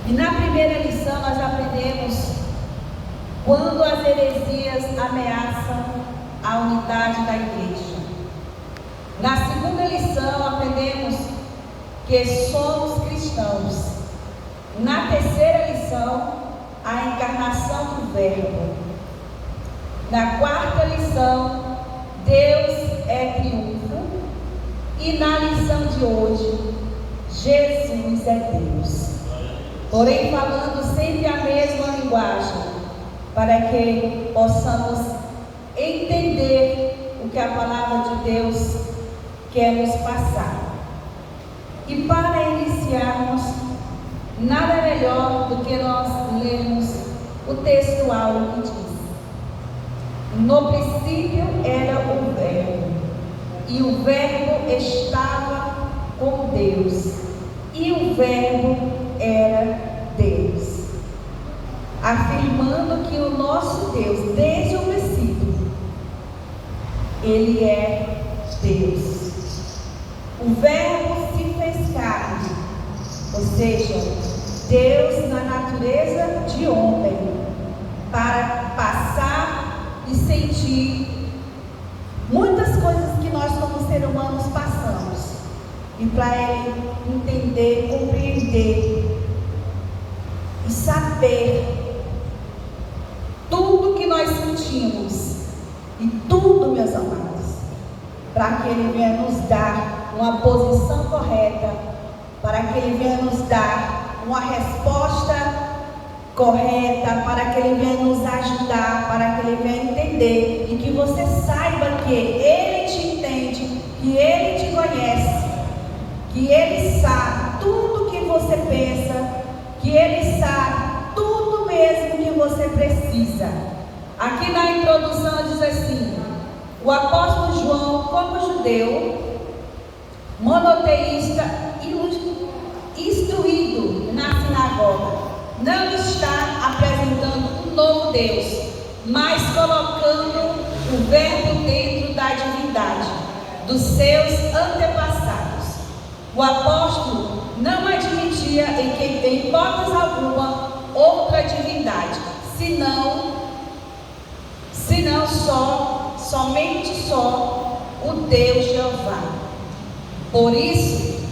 E na primeira lição nós aprendemos quando as heresias ameaçam a unidade da igreja. Na segunda lição aprendemos que somos cristãos. Na terceira lição, a encarnação do Verbo. Na quarta lição, Deus é triunfo. E na lição de hoje, Jesus é Deus. Porém, falando sempre a mesma linguagem, para que possamos entender o que a palavra de Deus quer nos passar. E para iniciarmos, nada melhor do que nós lermos o texto áureo que diz: no princípio era o Verbo, e o Verbo estava com Deus, e o Verbo era Deus. Afirmando que o nosso Deus, desde o princípio, Ele é Deus. O Verbo se fez carne, ou seja, Deus na natureza de homem, para passar e sentir muitas coisas que nós como seres humanos passamos, e para Ele entender, compreender e saber tudo que nós sentimos, e tudo, meus amados, para que Ele venha nos dar uma posição correta, para que Ele venha nos dar uma resposta correta, para que Ele venha nos ajudar, para que Ele venha entender, e que você saiba que Ele te entende, que Ele te conhece, que Ele sabe tudo que você pensa, que Ele sabe tudo mesmo que você precisa. Aqui na introdução diz assim: o apóstolo João, como judeu, monoteísta e instruído na sinagoga, não está apresentando um novo Deus, mas colocando o Verbo dentro da divindade dos seus antepassados. O apóstolo não admitia em hipótese alguma outra divindade, somente o Deus Jeová. Por isso,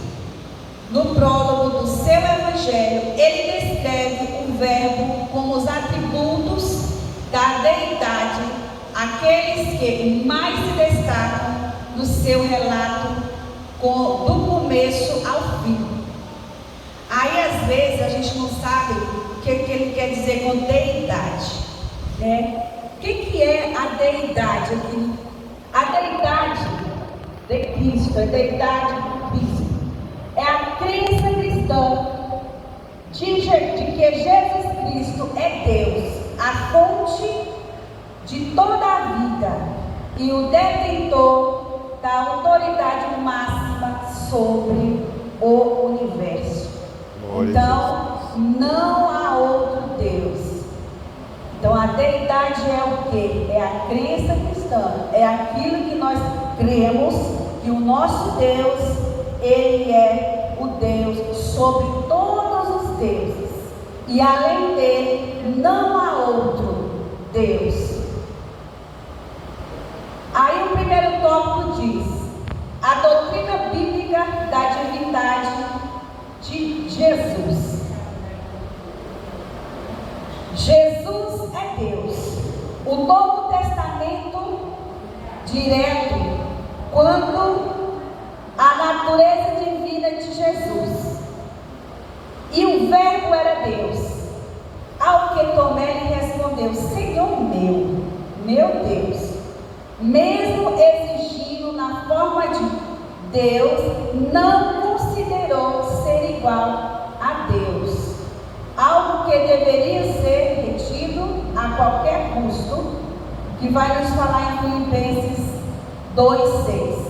no prólogo do seu evangelho, ele descreve o Verbo como os atributos da deidade, aqueles que mais se destacam no seu relato do começo ao fim. Aí às vezes a gente não sabe o que ele quer dizer com deidade, né? O que é a deidade aqui? A deidade de Cristo, a deidade de Cristo, é a crença cristã de que Jesus Cristo é Deus, a fonte de toda a vida e o detentor da autoridade máxima sobre o universo. Então, não há outro Deus. Então, a deidade é o quê? É a crença cristã, é aquilo que nós cremos, que o nosso Deus, Ele é o Deus sobre todos os deuses, e além dele não há outro Deus. Aí o primeiro tópico diz: a doutrina bíblica da divindade de Jesus. Jesus é Deus. O Novo Testamento direto quando a natureza divina de Jesus. E o Verbo era Deus. Ao que Tomé lhe respondeu: Senhor meu Deus. Mesmo existindo na forma de Deus, não considerou ser igual a Deus, algo que deveria ser retido a qualquer custo, que vai nos falar em Filipenses 2:6.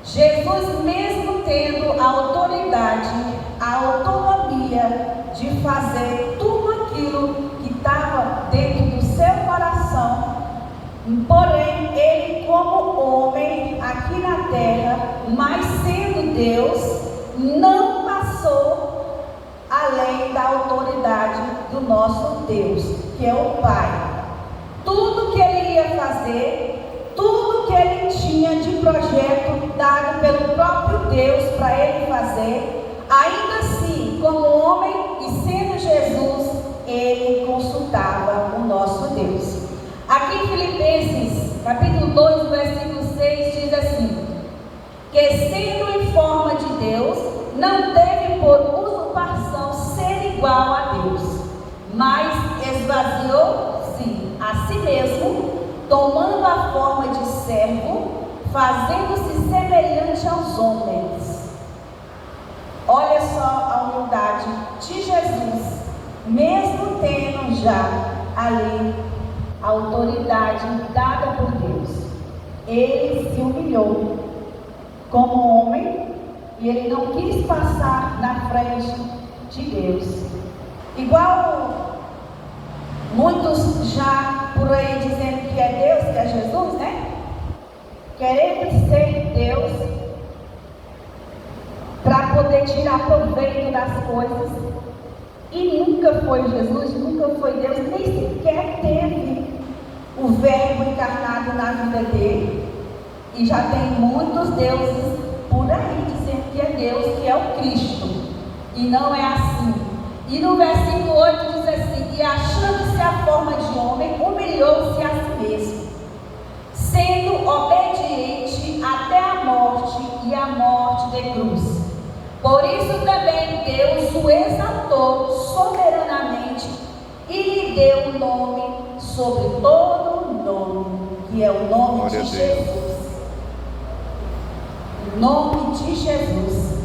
Jesus, mesmo tendo a autoridade, a autonomia de fazer tudo aquilo que estava dentro do seu coração, porém, ele como homem aqui na terra, mas sendo Deus, não passou além da autoridade do nosso Deus, que é o Pai. Tudo que ele ia fazer, tudo que ele tinha de projeto dado pelo próprio Deus para ele fazer, ainda assim, como homem e sendo Jesus, ele consultava o nosso Deus. Aqui em Filipenses, capítulo 2, versículo 6, diz assim: que sendo em forma de Deus, não teve por usurpação ser igual a Deus, mas esvaziou-se a si mesmo, tomando a forma de servo, fazendo-se semelhante aos homens. Olha só a humildade de Jesus, mesmo tendo já ali a autoridade dada por Deus. Ele se humilhou como homem e ele não quis passar na frente de Deus. Igual muitos já por aí dizendo que é Deus, que é Jesus, né? Querendo ser Deus para poder tirar proveito das coisas. E nunca foi Jesus, nunca foi Deus, nem sequer teve o Verbo encarnado na vida dele. E já tem muitos deuses por aí dizendo que é Deus, que é o Cristo. E não é assim. E no versículo 8 diz assim: e achando-se a forma de homem, humilhou-se a si mesmo, sendo obediente até a morte, e a morte de cruz. Por isso também Deus o exaltou soberanamente e lhe deu o nome sobre todo o nome, que é o nome de Jesus. O nome de Jesus.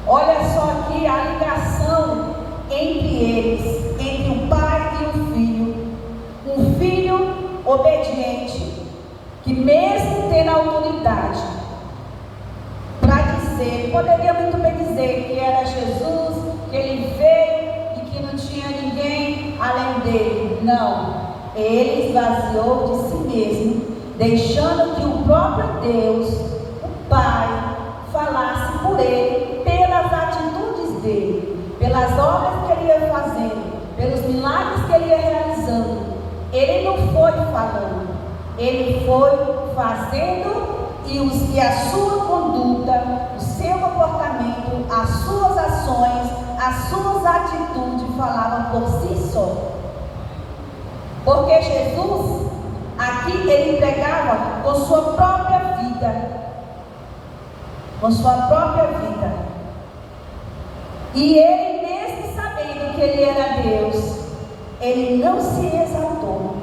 Olha só aqui a ligação entre eles, entre o pai e o filho. Um filho obediente, que mesmo tendo autoridade para dizer, poderia muito bem dizer que era Jesus, que ele veio e que não tinha ninguém além dele. Não, ele esvaziou de si mesmo, deixando que o próprio Deus, o Pai, falasse por ele, pelas atitudes dele, pelas obras que ele ia fazendo, pelos milagres que ele ia realizando. Ele não foi falando, ele foi fazendo, e a sua conduta, o seu comportamento, as suas ações, as suas atitudes falavam por si só. Porque Jesus, aqui ele entregava com sua própria vida. Com sua própria vida. E ele, mesmo sabendo que ele era Deus, ele não se exaltou.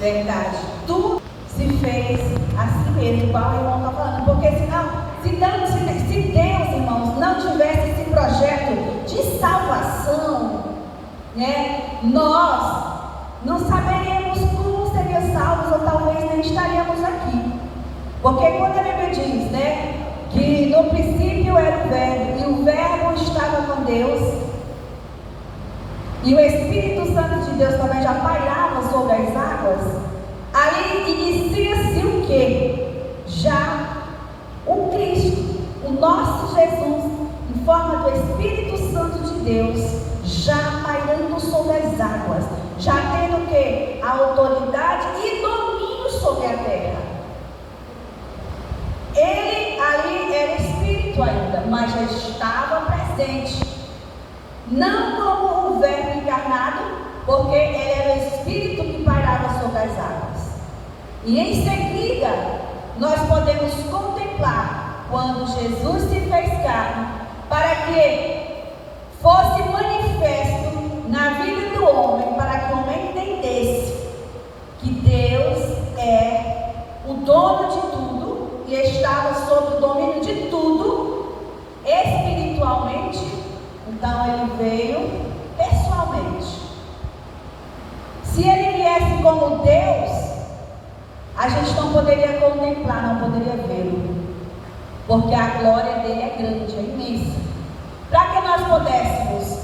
Verdade, tudo se fez a si mesmo, igual o irmão está falando, porque senão, se Deus, irmãos, não tivesse esse projeto de salvação, né, nós não saberíamos como seria salvos, ou talvez nem estaríamos aqui. Porque quando a Bíblia diz, né, que no princípio era o Verbo, e o Verbo estava com Deus, e o Espírito Santo de Deus também já pairava sobre as águas, ali inicia-se o quê? Já o Cristo, o nosso Jesus, em forma do Espírito Santo de Deus, já pairando sobre as águas, já tendo o quê? A autoridade e domínio sobre a terra. Ele ali era Espírito ainda, mas já estava presente. Não como o Verbo encarnado, porque ele era o Espírito que pairava sobre as águas. E em seguida, nós podemos contemplar quando Jesus se fez carne, para que fosse manifesto na vida do homem, para que o homem entendesse que Deus é dono de tudo e estava sob o domínio de tudo, espiritualmente, então ele veio pessoalmente. Se ele viesse como Deus, a gente não poderia contemplar, não poderia vê-lo, porque a glória dele é grande, é imensa. Para que nós pudéssemos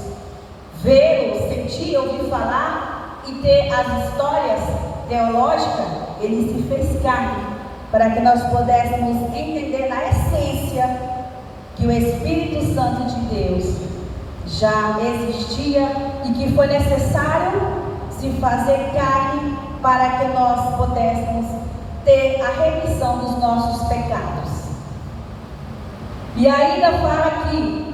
vê-lo, sentir, ouvir falar e ter as histórias teológicas, ele se fez carne, para que nós pudéssemos entender na essência que o Espírito Santo de Deus já existia e que foi necessário se fazer carne para que nós pudéssemos ter a remissão dos nossos pecados. E ainda fala aqui,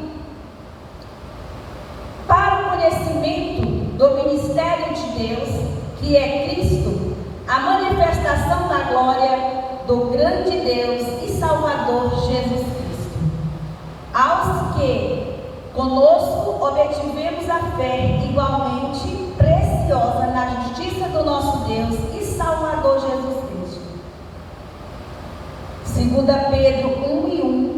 para o conhecimento do ministério de Deus, que é Cristo, a manifestação da glória do grande Deus e Salvador Jesus Cristo, aos que conosco obtivemos a fé igualmente preciosa na justiça do nosso Deus e Salvador Jesus Cristo. 2 Pedro 1:1.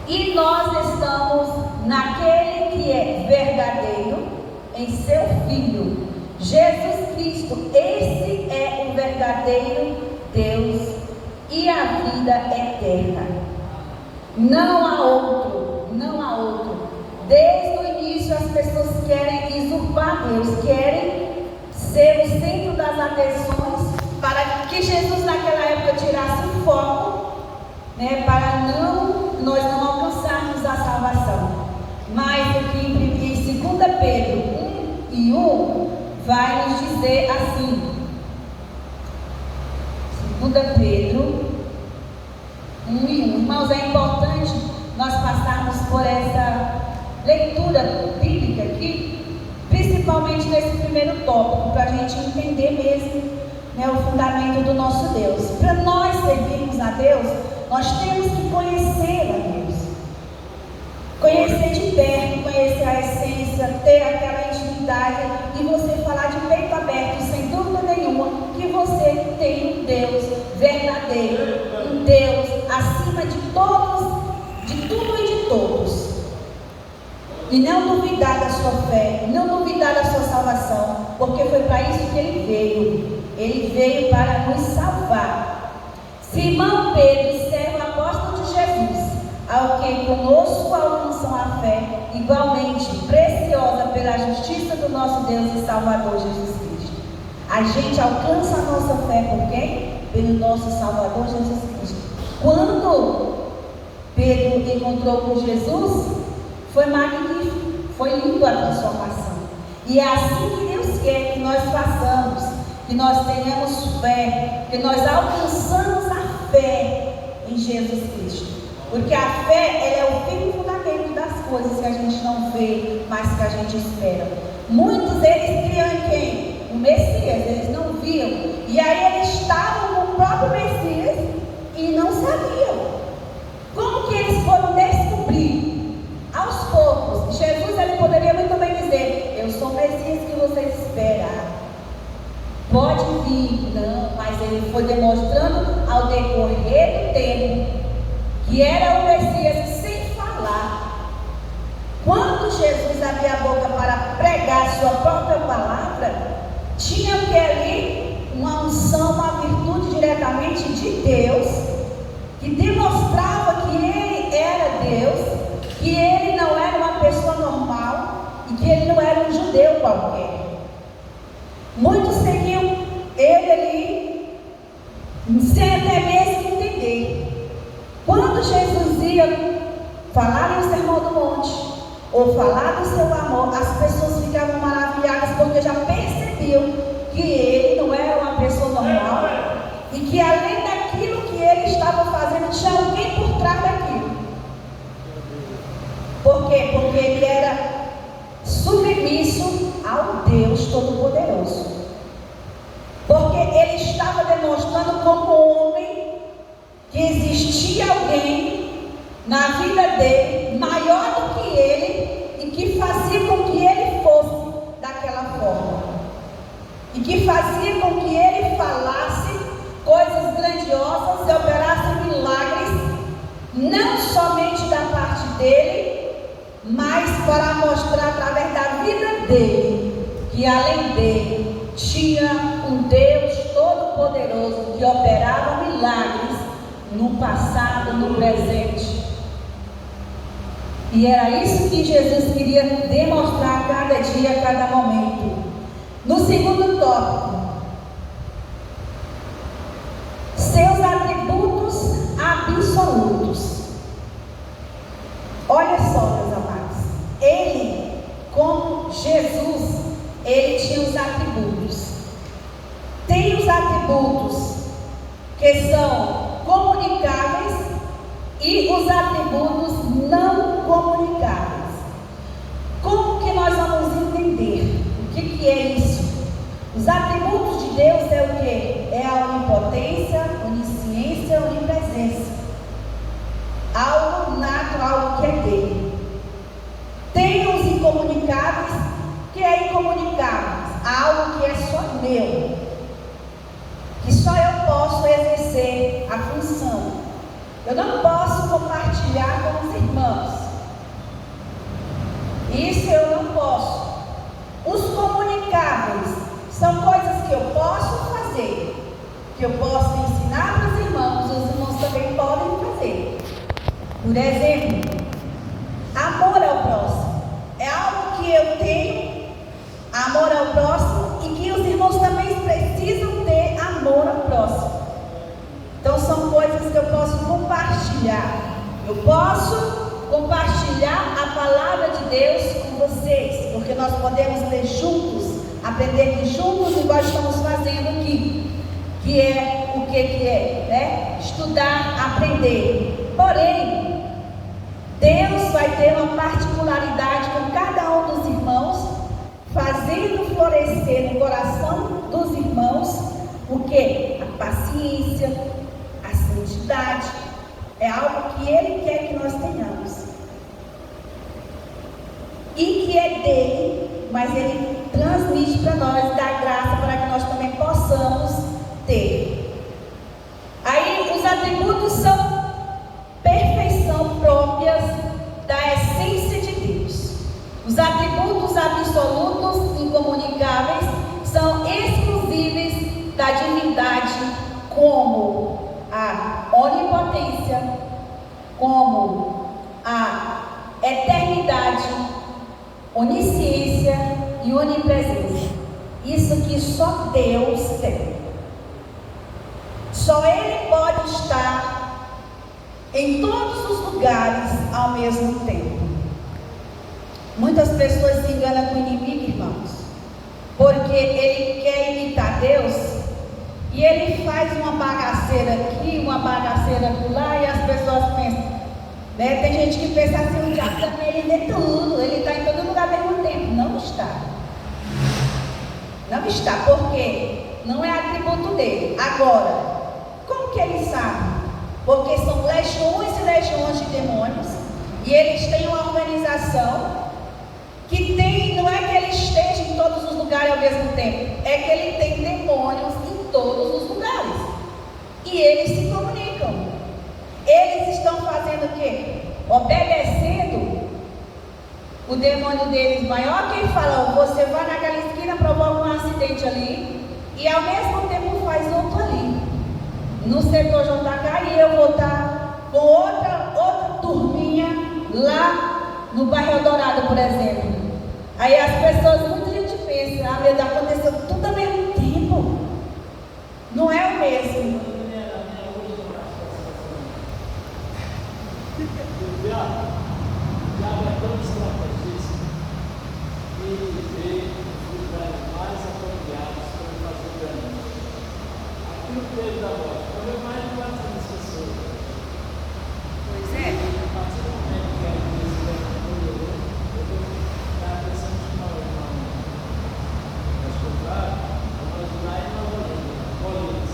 E nós estamos naquele que é verdadeiro, em seu Filho, Jesus Cristo. Esse é o verdadeiro Deus e a vida eterna. Não há outro, não há outro. Desde o início as pessoas querem usurpar Deus, querem ser o centro das atenções, para que Jesus naquela época tirasse o foco, para nós não alcançarmos a salvação. Mas aqui em 2 Pedro 1:1 vai nos dizer assim, 2 Pedro 1:1. Irmãos, é importante nós passarmos por essa leitura bíblica aqui, principalmente nesse primeiro tópico, para a gente entender mesmo o fundamento do nosso Deus. Para nós servirmos a Deus, nós temos que conhecer a Deus, conhecer de perto, conhecer a essência, ter aquela intimidade e você falar de peito aberto, sem dúvida nenhuma, que você tem um Deus verdadeiro, um Deus acima de todos, de tudo e de todos. E não duvidar da sua fé, não duvidar da sua salvação, porque foi para isso que ele veio. Ele veio para nos salvar. Simão Pedro, servo apóstolo de Jesus, ao que conosco alcançam a fé, igualmente preciosa pela justiça do nosso Deus e Salvador Jesus Cristo. A gente alcança a nossa fé por quem? Pelo nosso Salvador Jesus Cristo. Quando Pedro encontrou com Jesus, foi magnífico, foi lindo a transformação. E é assim que Deus quer que nós façamos, que nós tenhamos fé, que nós alcançamos a fé em Jesus Cristo. Porque a fé, ela é o fim e fundamento das coisas que a gente não vê, mas que a gente espera. Muitos eles criam em quem? O Messias, eles não viam. E aí eles estavam com o próprio Messias e não sabiam. Como que eles foram descobrir? Aos poucos. Jesus, ele poderia muito bem dizer: eu sou o Messias que vocês esperam. Pode vir, não, mas ele foi demonstrando ao decorrer do tempo que era o Messias sem falar. Quando Jesus abria a boca para pregar sua própria palavra, tinha que ali uma unção, uma virtude diretamente de Deus, que demonstrava que ele era Deus, que ele não era uma pessoa normal e que ele não era um judeu qualquer. Muitos seguiam ele ali, sem até mesmo entender. Quando Jesus ia falar no Sermão do Monte, ou falar do seu amor, as pessoas ficavam maravilhadas, porque já percebiam que ele não era uma pessoa normal, e que além daquilo que ele estava fazendo, tinha alguém por trás daquilo. Por quê? Porque ele era submisso ao Deus Todo-Poderoso. Porque ele estava demonstrando como homem que existia alguém na vida dele maior do que ele e que fazia com que ele fosse daquela forma. E que fazia com que ele falasse somente da parte dele, mas para mostrar através da vida dele, que além dele tinha um Deus todo-poderoso que operava milagres no passado, no presente. E era isso que Jesus queria demonstrar a cada dia, a cada momento. No segundo tópico, seus atributos absolutos. Olha só, meus amados, ele, como Jesus, ele tinha os atributos. Tem os atributos que são comunicáveis e os atributos não comunicáveis. Como que nós vamos entender o que é isso? Os atributos de Deus é o que? É a onipotência, onisciência, onipresença. Algo nato, algo que é dele. Tem os incomunicáveis, que é incomunicáveis, algo que é só meu, que só eu posso exercer a função. Eu não posso compartilhar com os irmãos. Isso eu não posso. Os comunicáveis são coisas que eu posso fazer, que eu posso ensinar para os irmãos também podem fazer. Por exemplo, amor ao próximo. É algo que eu tenho, amor ao próximo, e que os irmãos também precisam ter amor ao próximo. Então são coisas que eu posso compartilhar. Eu posso compartilhar a palavra de Deus com vocês, porque nós podemos ler juntos, aprender juntos, igual estamos fazendo aqui, que é o que é, né? Estudar, aprender. Porém, Deus vai ter uma particularidade com cada um dos irmãos, fazendo florescer no coração dos irmãos o que? A paciência, a santidade. É algo que Ele quer que nós tenhamos. E que é dele, mas Ele transmite para nós, dá graça para que nós também possamos ter. Aí os atributos são perfeição próprias da essência de Deus. Os atributos absolutos, incomunicáveis, são exclusíveis da divindade, como a onipotência, como a eternidade, onisciência e onipresença. Isso que só Deus tem. Só Ele pode estar em todos os lugares ao mesmo tempo. Muitas pessoas se enganam com o inimigo, irmãos, porque ele quer imitar Deus e ele faz uma bagaceira aqui, uma bagaceira lá, e as pessoas pensam, né? Tem gente que pensa assim, o diabo também ele vê tudo, ele está em todo lugar ao mesmo tempo. Não está. Não está, porque não é atributo dele. Agora, como que ele sabe? Porque são legiões e legiões de demônios, e eles têm uma organização que tem, não é que ele esteja em todos os lugares ao mesmo tempo, é que ele tem demônios em todos os lugares, e eles se comunicam. Eles estão fazendo o quê? Obedecendo o demônio deles maior, que fala, você vai naquela esquina, provoca um acidente ali, e ao mesmo tempo faz outro ali, no setor JK, e eu vou estar com outra turminha lá no bairro Eldorado, por exemplo. Aí as pessoas, muita gente pensa, ah, meu Deus, aconteceu tudo ao mesmo tempo. Não é o mesmo. O diabo é tão estrategista que ele vê os lugares mais apropriados para ele fazer dano. Aqui no período da morte, morreu mais de 400 pessoas. Pois é. A partir do momento que a igreja morreu, eu estava pensando em chamar o irmão escutar, nós lá em Nova Orleans,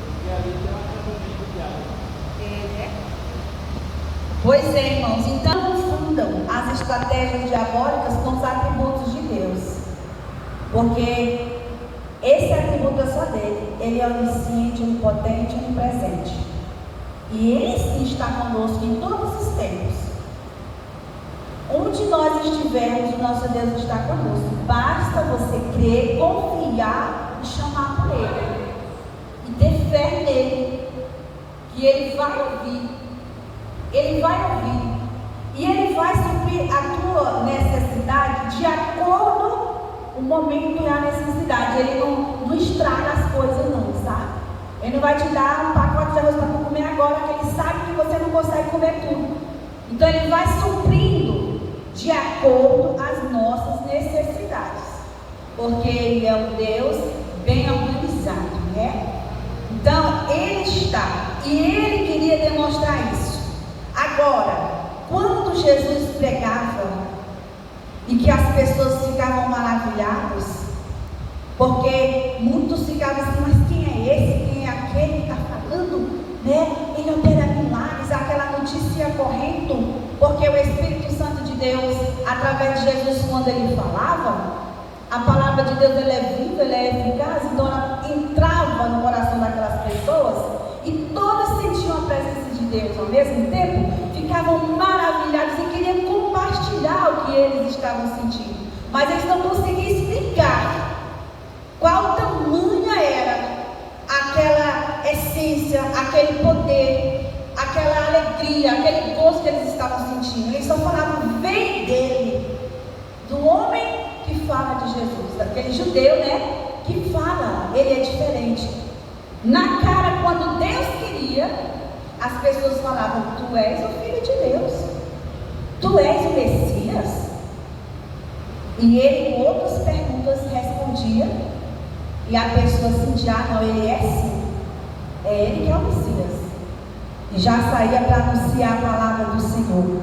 porque ali tem um acampamento do diabo. Pois é, irmãos, então confundam as estratégias diabólicas com os atributos de Deus, porque esse atributo é só dele. Ele é onisciente, onipotente, onipresente. E Ele sim está conosco em todos os tempos. Onde nós estivermos, o nosso Deus está conosco. Basta você crer, confiar e chamar por Ele. E ter fé nele. Que Ele vai ouvir. Ele vai ouvir. E Ele vai suprir a tua necessidade de acordo com o momento e a necessidade. Ele não estraga as coisas não, sabe? Ele não vai te dar um pacote de arroz para tu comer agora, que Ele sabe que você não consegue comer tudo. Então Ele vai suprindo de acordo às nossas necessidades. Porque Ele é um Deus bem organizado, né? Então Ele está. E Ele queria demonstrar isso. Agora, quando Jesus pregava e que as pessoas ficavam maravilhadas, porque muitos ficavam assim, mas quem é esse? Quem é aquele que está falando? Né? Ele opera milagres, aquela notícia correndo, porque o Espírito Santo de Deus, através de Jesus, quando Ele falava, a palavra de Deus ela é viva, ela é eficaz, então ela entrava no coração daquelas pessoas e todas sentiam a presença de Deus ao mesmo tempo, ficavam maravilhados e queriam compartilhar o que eles estavam sentindo, mas eles não conseguiam explicar qual tamanha era aquela essência, aquele poder, aquela alegria, aquele gosto que eles estavam sentindo. Eles só falavam, vem dele, do homem que fala de Jesus, daquele judeu, né, que fala, ele é diferente. Na cara, quando Deus queria, as pessoas falavam, tu és o Filho de Deus, tu és o Messias. E ele, com outras perguntas, respondia, e a pessoa sentia, não, ele é sim, é ele que é o Messias, e já saía para anunciar a palavra do Senhor.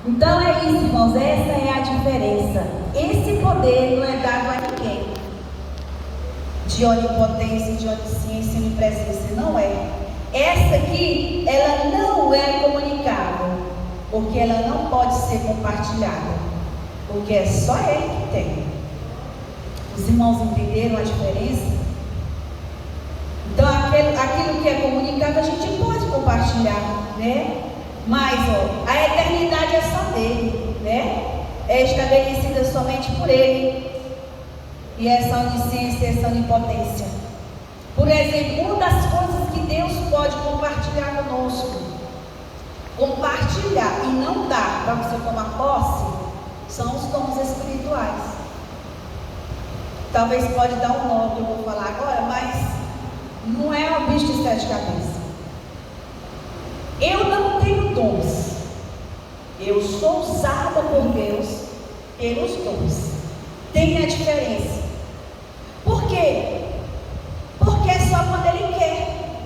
Então é isso, irmãos, essa é a diferença. Esse poder não é dado a ninguém, de onipotência, de onisciência, onipresença, não é. Essa aqui, ela não é comunicável, porque ela não pode ser compartilhada, porque é só Ele que tem. Os irmãos entenderam a diferença? Então aquilo que é comunicável a gente pode compartilhar, né? Mas a eternidade é só dele, né? É estabelecida somente por Ele. E essa onisciência, essa onipotência. Por exemplo, uma das coisas que Deus pode compartilhar conosco, compartilhar e não dar para você tomar posse, são os dons espirituais. Talvez pode dar um nome que eu vou falar agora, mas não é um bicho de sete cabeças. Eu não tenho dons. Eu sou usada por Deus pelos dons. Tem a diferença. Por quê? Porque é só quando Ele quer.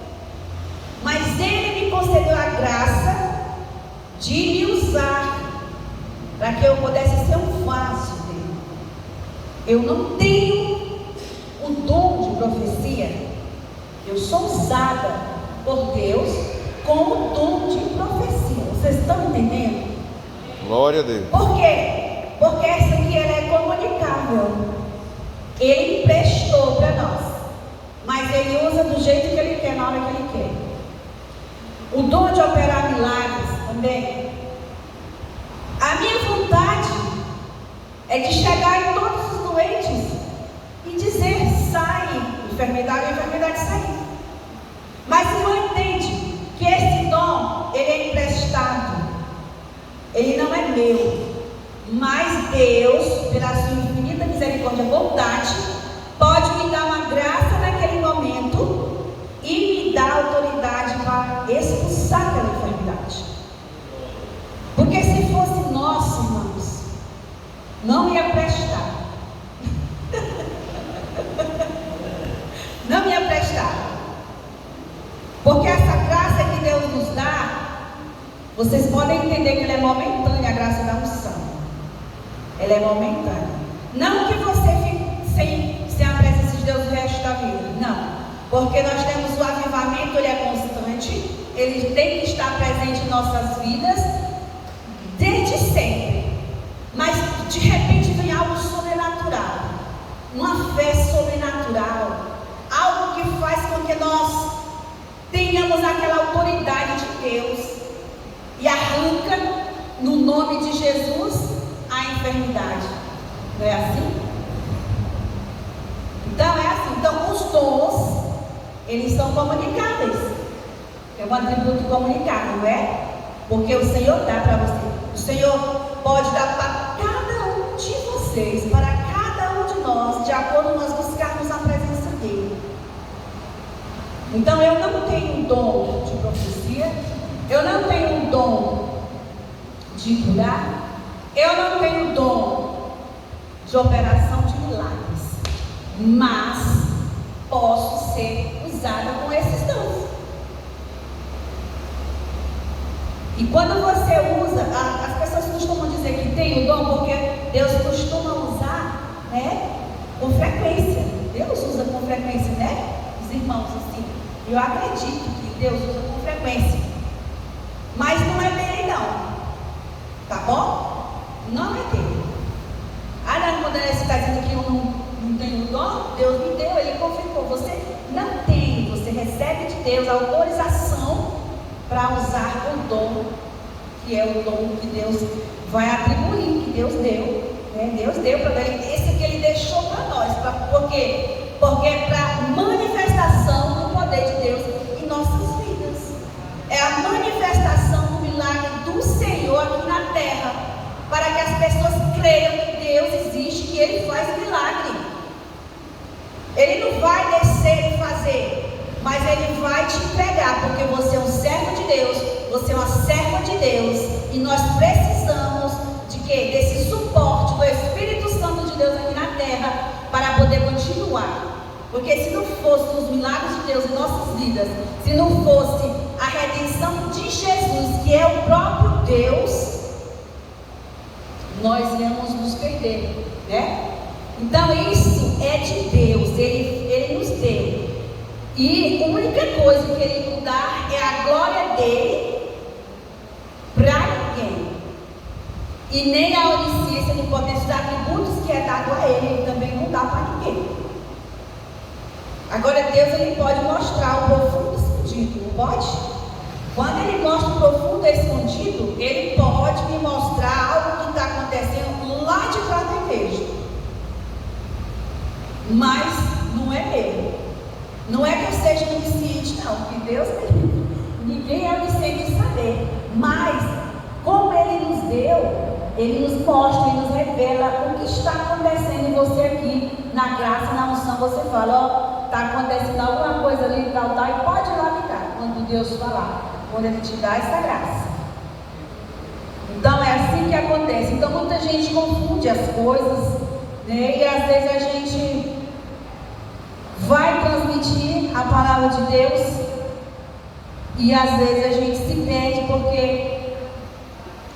Mas Ele me concedeu a graça de me usar para que eu pudesse ser um vaso dele. Eu não tenho o dom de profecia. Eu sou usada por Deus com o dom de profecia. Vocês estão entendendo? Glória a Deus. Por quê? Porque essa aqui ela é comunicável. Ele emprestou para nós, mas Ele usa do jeito que Ele quer, na hora que Ele quer. O dom de operar milagres também. A minha vontade é de chegar em todos os doentes e dizer, sai, enfermidade, a enfermidade sair. Mas o irmão entende que esse dom, ele é emprestado. Ele não é meu. Mas Deus, pela sua infinita misericórdia e bondade, pode me dar uma graça naquele momento e me dar autoridade para expulsar aquela enfermidade. Porque se fosse nosso, irmãos, não ia prestar. Não ia prestar. Porque essa graça que Deus nos dá, vocês podem entender que ela é momentânea, a graça da unção. Ela é momentânea. Não que você fique sem a presença de Deus o resto da vida. Não. Porque nós temos o avivamento, ele é constante. Ele tem que estar presente em nossas vidas desde sempre. Mas de repente vem algo sobrenatural. Uma fé sobrenatural. Algo que faz com que nós tenhamos aquela autoridade Deus e arranca, no nome de Jesus, a enfermidade. Não é assim? Então é assim. Então os dons, eles são comunicáveis. É um atributo comunicável, não é? Porque o Senhor dá para você. O Senhor pode dar para cada um de vocês, para cada um de nós, de acordo com nós buscarmos a presença dEle. Então eu não tenho um dom de profecia, eu não tenho um dom de curar, eu não tenho dom de operação de milagres, mas posso ser usada com esses dons. E quando você usa, as pessoas costumam dizer que tem o dom porque Deus costuma usar, né, com frequência. Deus usa com frequência, né? Os irmãos, assim. Eu acredito que Deus usa com frequência. Mas não é dele, não. Tá bom? Não é dele. Ah, não, quando você está dizendo que eu não tenho o dom, Deus me deu, Ele confirmou. Você não tem, você recebe de Deus a autorização para usar o dom, que é o dom que Deus vai atribuir, que Deus deu, né? Deus deu para ele, esse que Ele deixou para nós. Por quê? Porque é para manifestação do poder de Deus em nossas vidas. É a manifestação do milagre do Senhor aqui na terra, para que as pessoas creiam que Deus existe, que Ele faz milagre. Ele não vai descer e fazer, mas Ele vai te entregar, porque você é um servo de Deus, você é uma serva de Deus, e nós precisamos de quê? Desse suporte do Espírito Santo de Deus aqui na terra, para poder continuar. Porque se não fosse os milagres de Deus em nossas vidas, se não fosse a redenção de Jesus, que é o próprio Deus, nós íamos nos perder, né? Então isso é de Deus, Ele nos deu. E a única coisa que Ele nos dá é a glória dEle para ninguém. E nem a onisciência, a potência dos atributos que é dado a Ele também não dá para ninguém. Agora Deus, Ele pode mostrar o profundo escondido, não pode? Quando Ele mostra o profundo escondido, Ele pode me mostrar algo que está acontecendo lá de trás da igreja. Mas não é meu. Não é que eu seja onisciente, não, que Deus me livre. Ninguém é onisciente de saber. Mas, como Ele nos deu, Ele nos mostra e nos revela o que está acontecendo em você aqui, na graça, na unção. Você fala, ó, está acontecendo alguma coisa ali, tal, tal, e pode ir lá ficar, quando Deus falar, quando Ele te dá essa graça. Então, é assim que acontece. Então, muita gente confunde as coisas, né? E às vezes a gente vai transmitir a palavra de Deus e às vezes a gente se perde, porque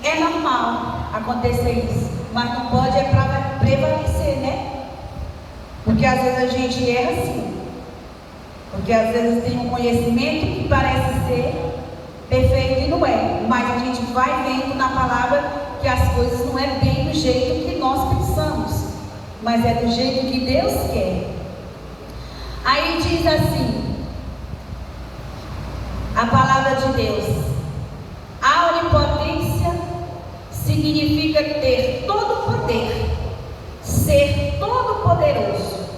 é normal acontecer isso, mas não pode prevalecer, né? Porque às vezes a gente erra assim, porque às vezes tem um conhecimento que parece ser perfeito e não é, mas a gente vai vendo na palavra que as coisas não é bem do jeito que nós pensamos, mas é do jeito que Deus quer. Aí diz assim, a palavra de Deus: a onipotência significa ter todo o poder, ser todo poderoso.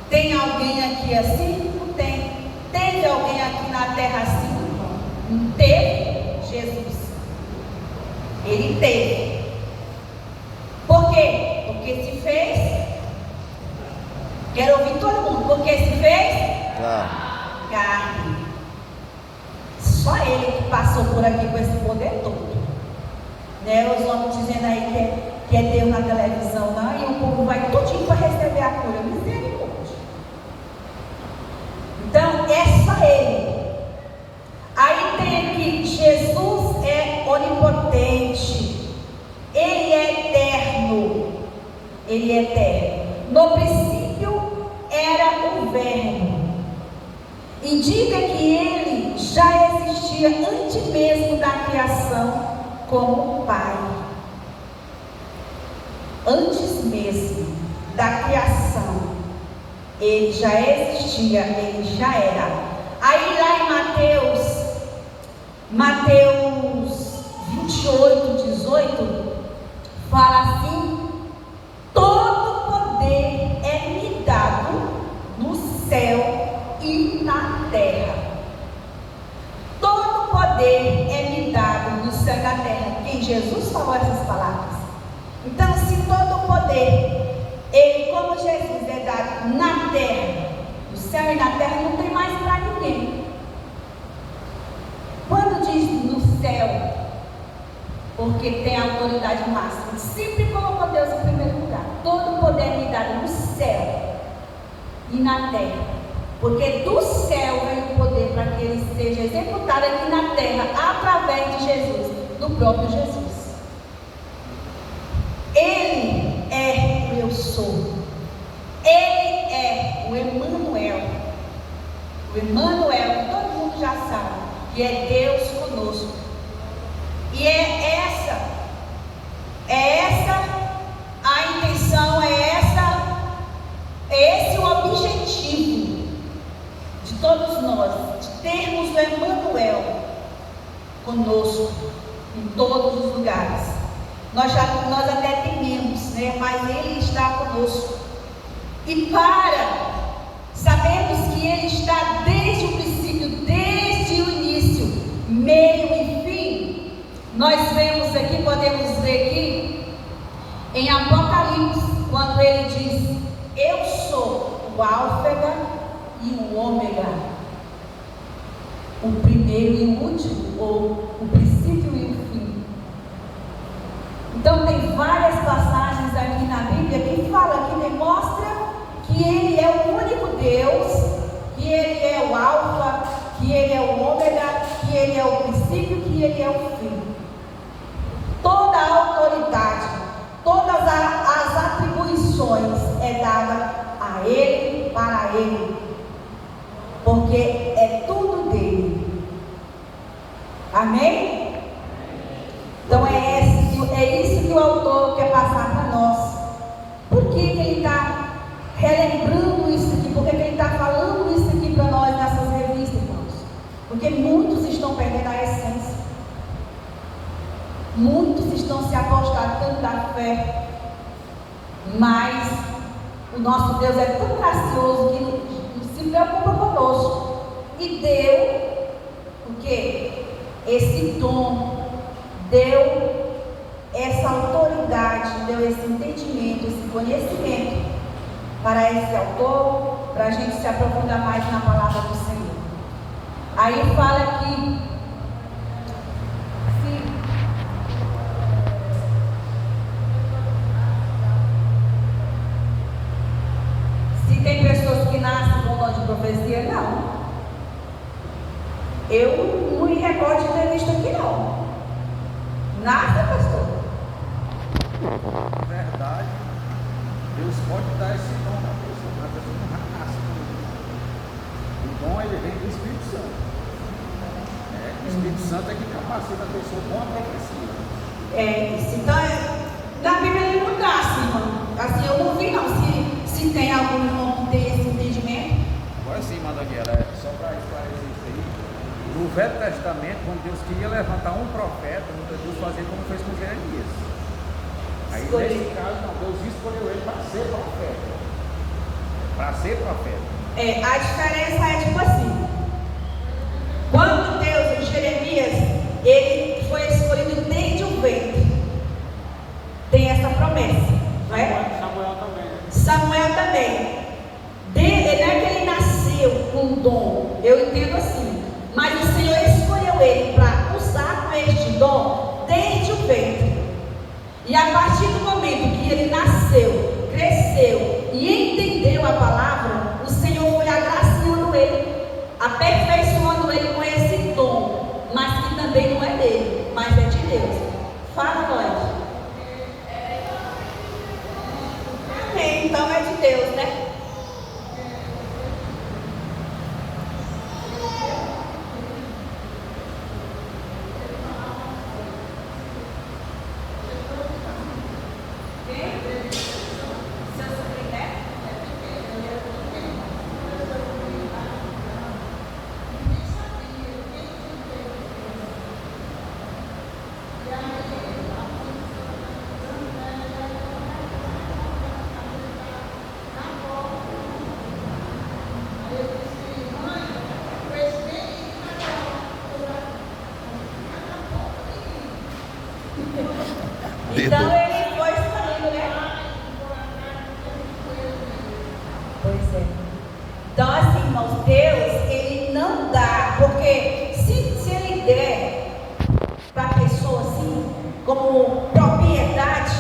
Tem alguém aqui assim? Não tem. Teve alguém aqui na terra assim? Não teve. Jesus, Ele teve. Por quê? Porque se fez. Quero ouvir todo mundo. Porque se fez carne. Só Ele que passou por aqui com esse poder todo, né? Os homens dizendo aí que é Deus na televisão, não, e o povo vai tudinho para receber a cura. Misericórdia. Então é só Ele. Aí tem aqui, Jesus é onipotente, Ele é eterno. Ele é eterno. No princípio era o Verbo. Indica que Ele já existia antes mesmo da criação como Pai. Antes mesmo da criação, Ele já existia, Ele já era. Aí lá em Mateus 28:18 fala assim: todo poder é me dado no céu e na terra. Todo poder é me dado no céu e na terra. Quem? Jesus falou essas palavras. Então, se todo poder, ele, como Jesus, é dado na terra, no céu e na terra, não tem mais para ninguém. Quando diz no céu, porque tem a autoridade máxima, sempre colocou Deus em primeiro lugar. Todo poder é me dado no céu e na terra, porque do céu vem o poder para que ele seja executado aqui na terra, através de Jesus, do próprio Jesus. Ele é o eu sou. Ele é o Emmanuel. O Emmanuel, que todo mundo já sabe, que é Deus conosco. E é essa a intenção, é esse o objetivo de todos nós, de termos o Emmanuel conosco em todos os lugares. Nós até tememos, né? Mas Ele está conosco. E para sabermos que Ele está desde o princípio, desde o início, meio e fim, nós vemos aqui, podemos ver aqui em Apocalipse, quando Ele diz: eu sou o Álfega e o Ômega, o primeiro e o último, ou o princípio e o fim. Então tem várias passagens aqui na Bíblia que fala, que demonstra que Ele é o único Deus, que Ele é o Alfa, que Ele é o Ômega, que Ele é o princípio, que Ele é o fim. Toda a autoridade, todas as atribuições é dada a Ele, para Ele, porque é tudo dele. Amém? Então é isso que o autor quer passar para nós. Por que ele está relembrando isso aqui? Por que ele está falando isso aqui para nós nessas revistas, irmãos? Porque muitos estão perdendo a essência. Muitos estão se apostatando da fé. Mas o nosso Deus é tão gracioso que não se preocupa conosco. E deu o quê? Esse dom, deu essa autoridade, deu esse entendimento, esse conhecimento para esse autor, para a gente se aprofundar mais na palavra do Senhor. Aí fala aqui, se tem pessoas que nascem com dom de profecia, não. Eu não me recordo de ter visto aqui, não. Nada, pastor. Na verdade, Deus pode dar esse dom para a pessoa não nasce com ele. O dom, ele vem do Espírito Santo. O Espírito Santo é que capacita a pessoa com a profecia. Então, na Bíblia ele não nasce, irmão. Assim, eu não vi, não. Se tem algum irmão que tem esse entendimento. Agora sim, Mandagueira, só para esclarecer isso aí. No Velho Testamento, quando Deus queria levantar um profeta, Deus fazia como fez com Jeremias. Aí, nesse caso, não, Deus escolheu ele para ser profeta. Para ser profeta. A diferença é tipo assim: quando Deus, Jeremias, ele foi escolhido desde o ventre, tem essa promessa, não é? Samuel também. Samuel também. Não é que ele nasceu com um dom, eu entendo assim, mas o Senhor escolheu ele para usar com este dom desde o ventre. E a partir do momento que ele nasceu, cresceu e entendeu a palavra, o Senhor foi agraciando ele, aperfeiçoando ele com esse dom, mas que também não é dele, mas é de Deus. Fala, Lloyd. Amém, então é de Deus, né? Então ele foi escolhido, né? Pois é. Então assim, irmãos, Deus, ele não dá, porque se ele der para a pessoa assim, como propriedade,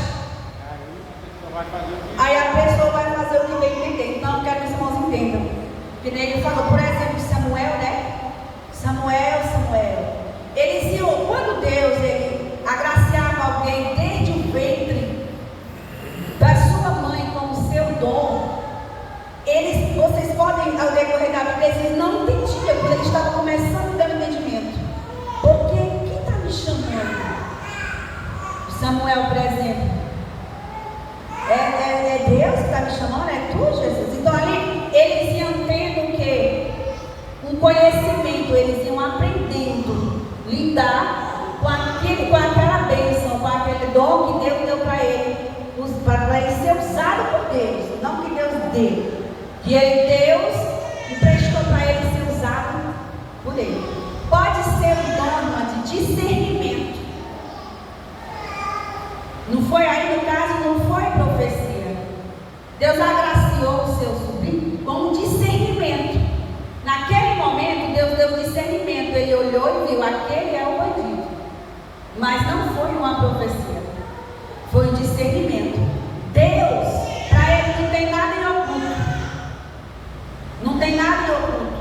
aí a pessoa vai fazer o que bem entender. Então eu quero que os irmãos entendam. Que nem ele falou, por exemplo, Samuel, né? Samuel. Eles iam, quando Deus ele agraciava alguém desde o ventre da sua mãe com o seu dom, vocês podem, ao decorrer da vida, eles não entendiam, quando eles estavam começando a ter entendimento. Porque quem está me chamando? Samuel, por exemplo. É Deus que está me chamando? É tu, Jesus? Então ali eles iam tendo o quê? Um conhecimento, eles iam aprendendo a lidar com aquela bênção, com aquele dom que Deus deu para ele, para ele ser usado por Deus, não que Deus deu, que Deus emprestou para ele ser usado por ele. Pode ser um dom de discernimento. Não foi aí, no caso, não foi profecia. Deus agraciou o seu sobrinho com discernimento. Naquele momento, Deus deu discernimento. Ele olhou e viu, aquele é o bandido. Mas não foi uma profecia. Foi um discernimento. Deus, para ele não tem nada em oculto. Não tem nada em oculto.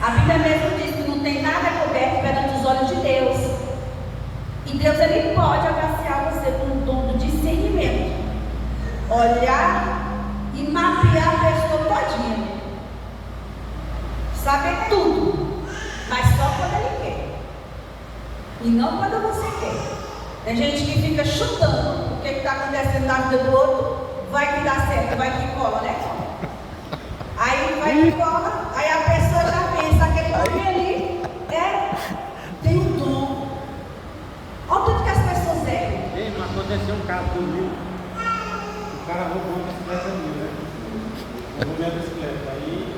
A Bíblia mesmo diz que não tem nada coberto perante os olhos de Deus. E Deus, ele pode agraciar você com o dom do discernimento. Olhar e mapear a pessoa todinha. Saber tudo. Mas só quando ele quer. E não quando você quer. Tem gente que fica chutando o que está acontecendo na vida do outro. Vai que dá certo, vai que cola, né? Aí vai que cola. Aí a pessoa já pensa, aquele homem ali tem um dom. Olha o tanto que as pessoas erram. Ei, mas aconteceu um caso comigo. O cara roubou uma bicicleta minha, né? Roubou minha bicicleta. Aí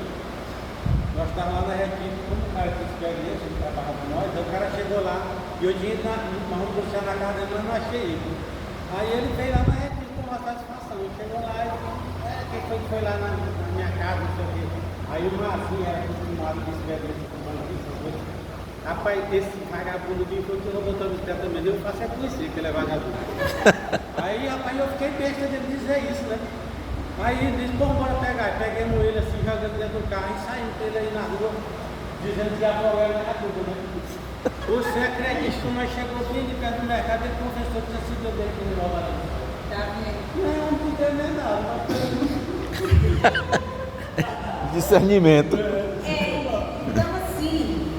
nós estávamos lá na equipe, como o cara tinha experiência, ele trabalhava com nós, aí o cara chegou lá e eu tinha ido nós vamos buscar na casa dele, mas não achei ele. Aí ele veio lá na equipe com uma satisfação. Ele chegou lá e disse, quem foi que foi lá na minha casa, não sei o quê. Aí o Marcinho era acostumado com experiência com bandido, essas coisas. Rapaz, esse vagabundo aqui foi que roubou a bicicleta também. Eu faço é conhecer que ele é vagabundo. Aí, rapaz, eu fiquei besta dele dizer isso, né? Aí ele disse, bom, bora pegar. Peguemos ele assim, jogando dentro do carro e saímos com ele aí na rua, dizendo que a problema era tudo, né? Você acredita que nós chegamos bem de perto do mercado e ele confessou que tinha sido dele que ele roubaram a bicicleta. Não podia nem nada. Discernimento. Então assim,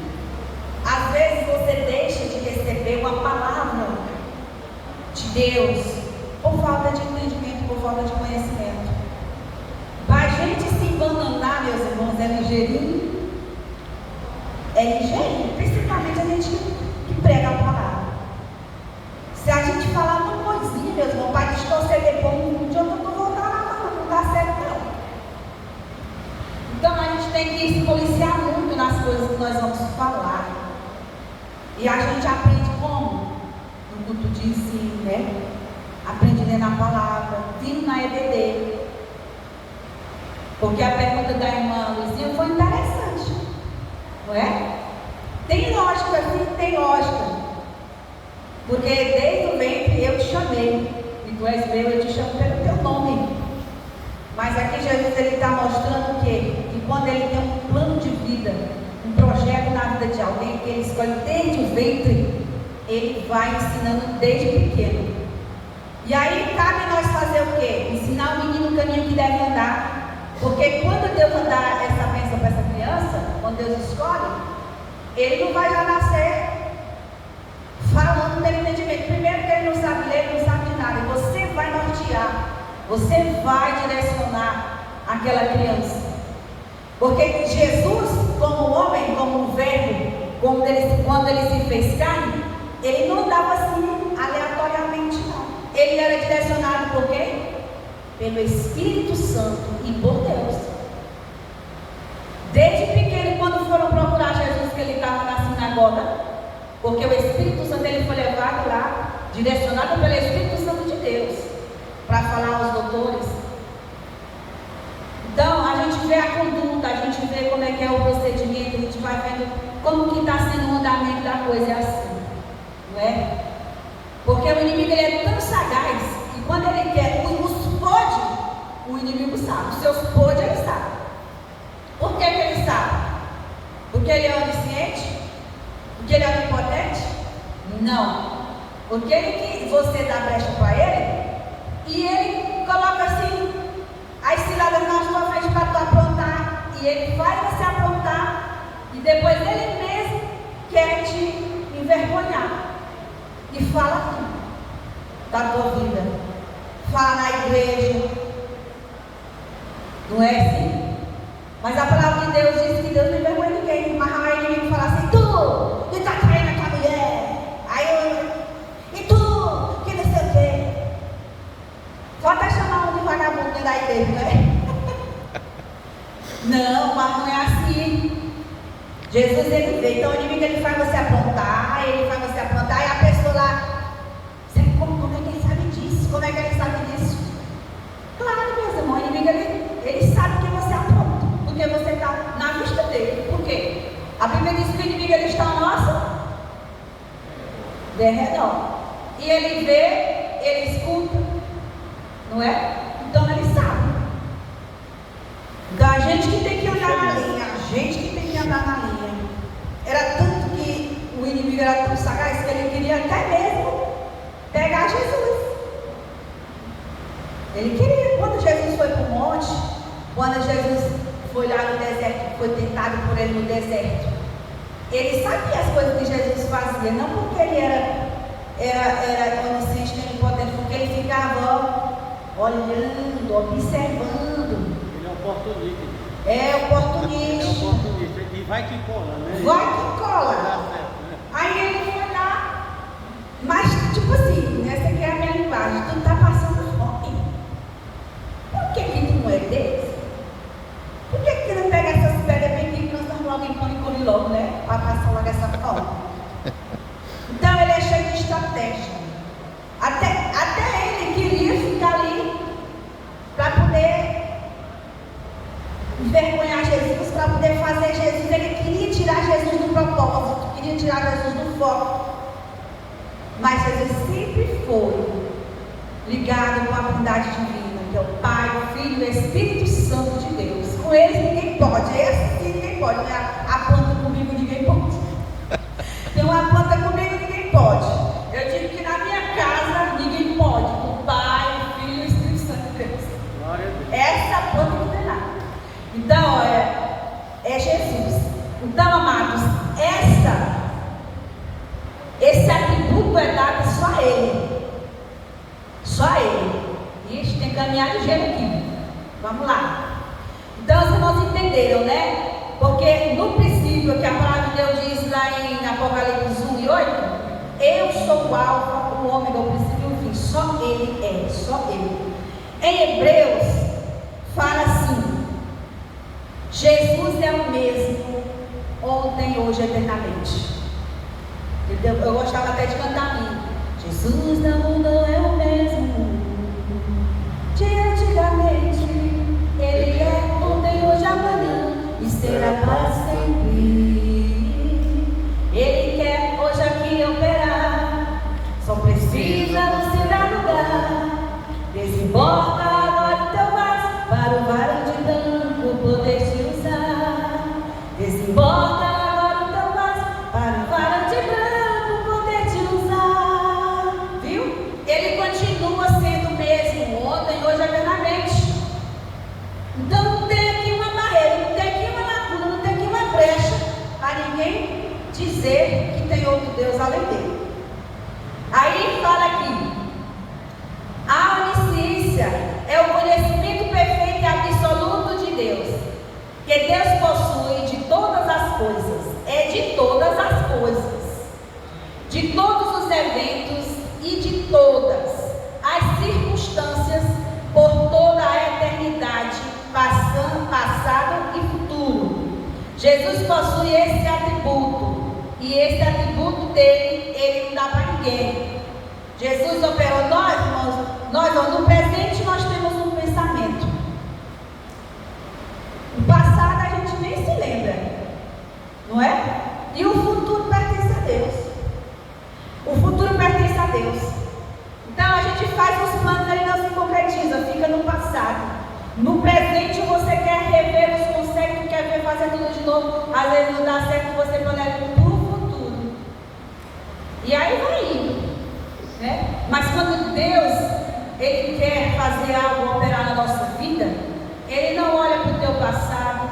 às vezes você deixa de receber uma palavra de Deus por falta de entendimento, por falta de conhecimento. Para a gente se embananar, meus irmãos, é ligeirinho. É ligeirinho, principalmente a gente que prega a palavra. Se a gente falar uma coisinha, meus irmãos, para distorcer depois, um dia eu não vou voltar lá, não dá certo não. Então a gente tem que se policiar muito nas coisas que nós vamos falar. E a gente aprende como? No culto de ensino, né? Aprende lendo a palavra, vindo na EBD. Porque a pergunta da irmã Luizinha foi interessante. Não é? Tem lógica, sim, tem lógica. Porque desde o ventre eu te chamei. E tu és meu, eu te chamo pelo teu nome. Mas aqui Jesus ele está mostrando que quando ele tem um plano de vida, um projeto na vida de alguém, que ele escolhe desde o ventre, ele vai ensinando desde pequeno. E aí cabe nós fazer o quê? Ensinar o menino o caminho que deve andar. Porque quando Deus dá essa bênção para essa criança, quando Deus escolhe, ele não vai já nascer falando pelo entendimento. Primeiro que ele não sabe ler, ele não sabe de nada. E você vai nortear, você vai direcionar aquela criança. Porque Jesus, como homem, como verbo, quando ele se fez carne, ele não dava assim aleatoriamente, não. Ele era direcionado por quê? Pelo Espírito Santo e por Deus. Desde pequeno, quando foram procurar Jesus, que ele estava na sinagoga, porque o Espírito Santo ele foi levado lá, direcionado pelo Espírito Santo de Deus. Deus, para falar aos doutores. Então, a gente vê a conduta, a gente vê como é que é o procedimento, a gente vai vendo como que está sendo o andamento da coisa, é assim, não é? Porque o inimigo ele é tão sagaz que quando ele quer os pode, o inimigo sabe. Os seus pode ele sabe. Por que ele sabe? Porque ele é onisciente? Porque ele é onipotente? Não. Porque que você dá brecha para ele e ele coloca assim as ciladas na sua frente para tu aprontar, e ele faz você aprontar, e depois ele mesmo quer te envergonhar. E fala tudo da tua vida. Fala na igreja. Não é assim? Mas a palavra de Deus diz que Deus não envergonha ninguém. Mas aí o inimigo fala assim: tu tá traindo a tua mulher. E tu, que não sei o quê. Só até chamar um de vagabundo dentro da igreja, né? Não, mas não é assim. Jesus ele veio, então o inimigo ele faz você aprontar, e a pessoa lá, como é que ele sabe disso? Como é que ele sabe disso? Claro, meus irmãos, o inimigo ele sabe que você apronta, porque você está na vista dele. Por quê? A Bíblia diz que o inimigo ele está ao nosso derredor. E ele vê, ele escuta, não é? Então ele sabe. Então a gente que tem que andar na linha, Era tanto que o inimigo era tão sagaz que ele queria até mesmo pegar Jesus. Ele queria, quando Jesus foi para o monte, quando Jesus foi lá no deserto, foi tentado por ele no deserto, ele sabia as coisas que Jesus fazia, não porque ele era onisciente, nem impotente, porque ele ficava olhando, observando. Ele é oportunista. É oportunista. Ele é oportunista. E vai que cola, né? Vai que cola. Certo, né? Aí ele foi lá, mas tipo assim, essa aqui é a minha linguagem, tu tá passando fome. Por que tu não é Deus? Por que tu não pega essas pedras bem que transforma logo em pão e come logo, né? Para passar logo essa fome. Então ele é cheio de estratégia. Até ele queria ficar ali para poder envergonhar Jesus, para poder fazer Jesus. Ele queria tirar Jesus do propósito, queria tirar Jesus do foco. Mas Jesus sempre foi ligado com a Trindade divina, que é o Pai, o Filho e o Espírito Santo de Deus. Com eles ninguém pode, esse sim ninguém pode, né? A planta comigo ninguém pode. Tem uma planta comigo ninguém pode. Eu digo que na minha casa ninguém pode. O Pai, o Filho e o Espírito Santo de Deus. Glória a Deus. Essa planta não tem nada. Então, é Jesus. Então, amados, esse atributo é dado só a Ele. Só a Ele. Ixi, tem que caminhar ligeiro aqui. Vamos lá. Então, os irmãos entenderam, né? Porque no princípio, que a palavra de Deus diz lá em Apocalipse 1 e 8, eu sou o alfa, o ômega, o princípio e o fim. Só Ele é, só Ele. Em Hebreus, fala assim: Jesus é o mesmo ontem, hoje, eternamente. Eu gostava até de cantar a mim. Jesus não mudou, é o mesmo de antigamente. Ele é ontem, hoje, amanhã e será para sempre. Ele quer hoje aqui operar, só precisa você dar lugar. Desemboca agora o teu vaso para o varão de branco poder te usar. Desemboca agora o teu vaso para o varão de branco poder te usar. Viu? Ele continua sendo o mesmo ontem, hoje, eternamente. Então não tem aqui uma barreira, não tem aqui uma lacuna, não tem aqui uma brecha para ninguém dizer que tem outro Deus além dele. Aí fala aqui: a onisciência é o conhecimento perfeito e absoluto de Deus, que Deus possui de todas as coisas, de todas as coisas, de todos os eventos e de todas as circunstâncias por toda a eternidade, passado e futuro. Jesus possui esse atributo, e esse atributo dele, ele não dá para ninguém. Jesus operou nós, irmãos, no presente nós temos um pensamento. O passado a gente nem se lembra, não é? E o futuro pertence a Deus. O futuro pertence a Deus. Então a gente faz os planos, ele não se concretiza, fica no passado. No presente você quer rever os conceitos, quer ver fazer tudo de novo. Às vezes não dá certo, você planeja para o futuro. E aí vai indo, né? Mas quando Deus, Ele quer fazer algo, operar na nossa vida, Ele não olha para o teu passado,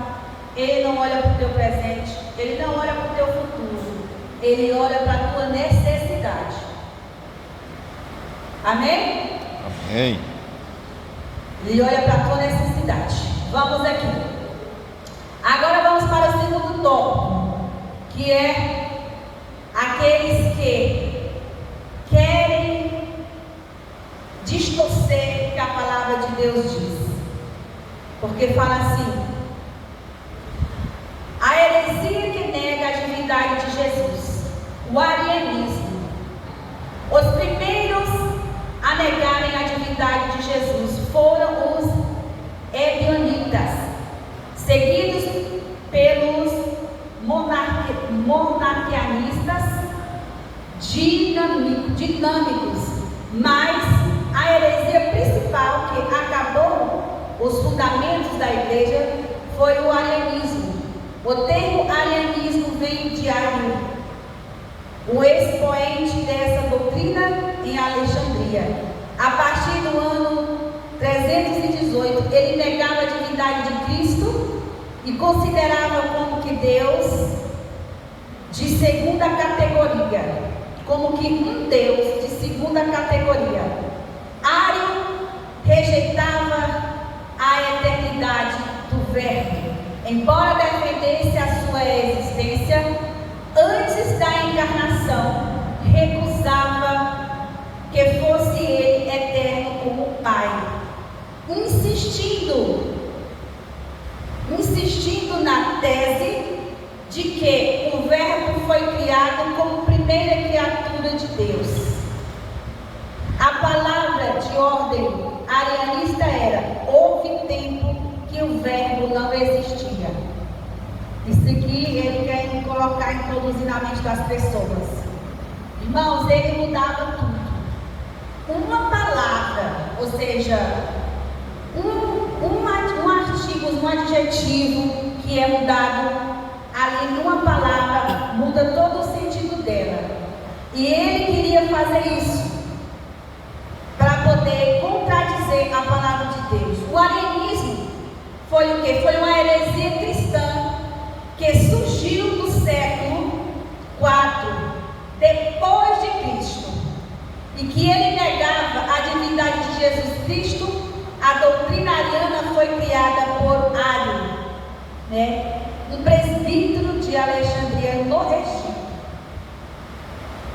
Ele não olha para o teu presente, Ele não olha para o teu futuro, Ele olha para a tua necessidade. Amém? Amém. Ele olha para a tua necessidade. Vamos aqui. Agora vamos para o segundo tópico, que é aqueles que querem distorcer o que a palavra de Deus diz. Porque fala assim: a heresia que nega a divindade de Jesus, o arianismo. Os primeiros a negarem a divindade de Jesus foram os ebionitas, seguidos pelos monarquianistas dinâmicos. Mas a heresia principal que acabou os fundamentos da igreja foi o arianismo. O termo arianismo vem de Ario, o expoente dessa doutrina em Alexandria. A partir do ano 318, ele negava a divindade de Cristo e considerava como que Deus de segunda categoria, como que um Deus de segunda categoria. Ario rejeitava a eternidade do Verbo, embora defendesse a sua existência antes da encarnação, recusava que fosse ele eterno como o Pai, insistindo na tese de que o Verbo foi criado como primeira criatura de Deus. A palavra de ordem arianista era: houve tempo que o Verbo não existia. Isso aqui ele quer colocar, introduzir na mente das pessoas. Irmãos, ele mudava tudo. Uma palavra, ou seja, um artigo, um adjetivo que é mudado ali numa palavra, muda todo o sentido dela. E ele queria fazer isso para poder contradizer a palavra de Deus. O arianismo foi o quê? Foi uma heresia cristã que surgiu no século IV depois de Cristo, e que ele negava a divindade de Jesus Cristo. A doutrina ariana foi criada por Ario, né? Um presbítero de Alexandria no Egito.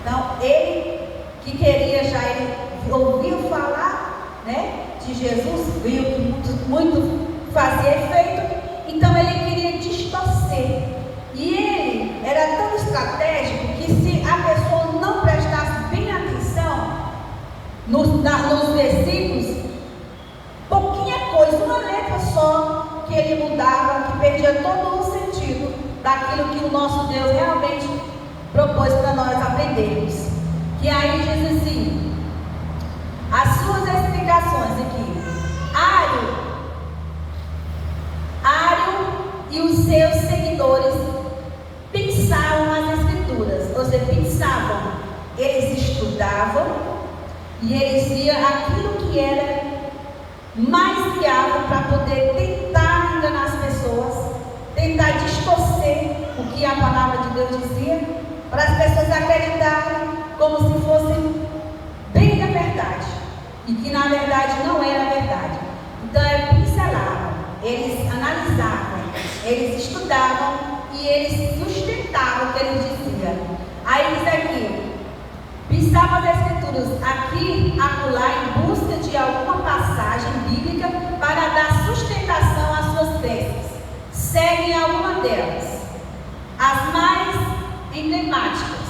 Então ele que queria já, ele ouviu falar, né, de Jesus, viu que muito fazia efeito, então ele queria distorcer. E ele era tão estratégico que, se a pessoa não prestasse bem atenção nos versículos, pouquinha coisa, uma letra só que ele mudava, que perdia todo o sentido daquilo que o nosso Deus realmente propôs para nós aprendermos. Que aí diz assim, as suas explicações aqui: Ario e os seus seguidores pensavam as escrituras, ou seja, pensavam, eles estudavam e eles viam aquilo que era mais viável para poder tentar enganar as pessoas, tentar distorcer o que a palavra de Deus dizia, para as pessoas acreditarem como se fosse bem da verdade, e que na verdade não era verdade. Então pincelavam, eles analisavam, eles estudavam e eles sustentavam o que eles diziam. Aí diz aqui: pensavam as escrituras aqui, acolá, em busca de alguma passagem bíblica para dar sustentação às suas crenças. Seguem alguma delas, as mais emblemáticas.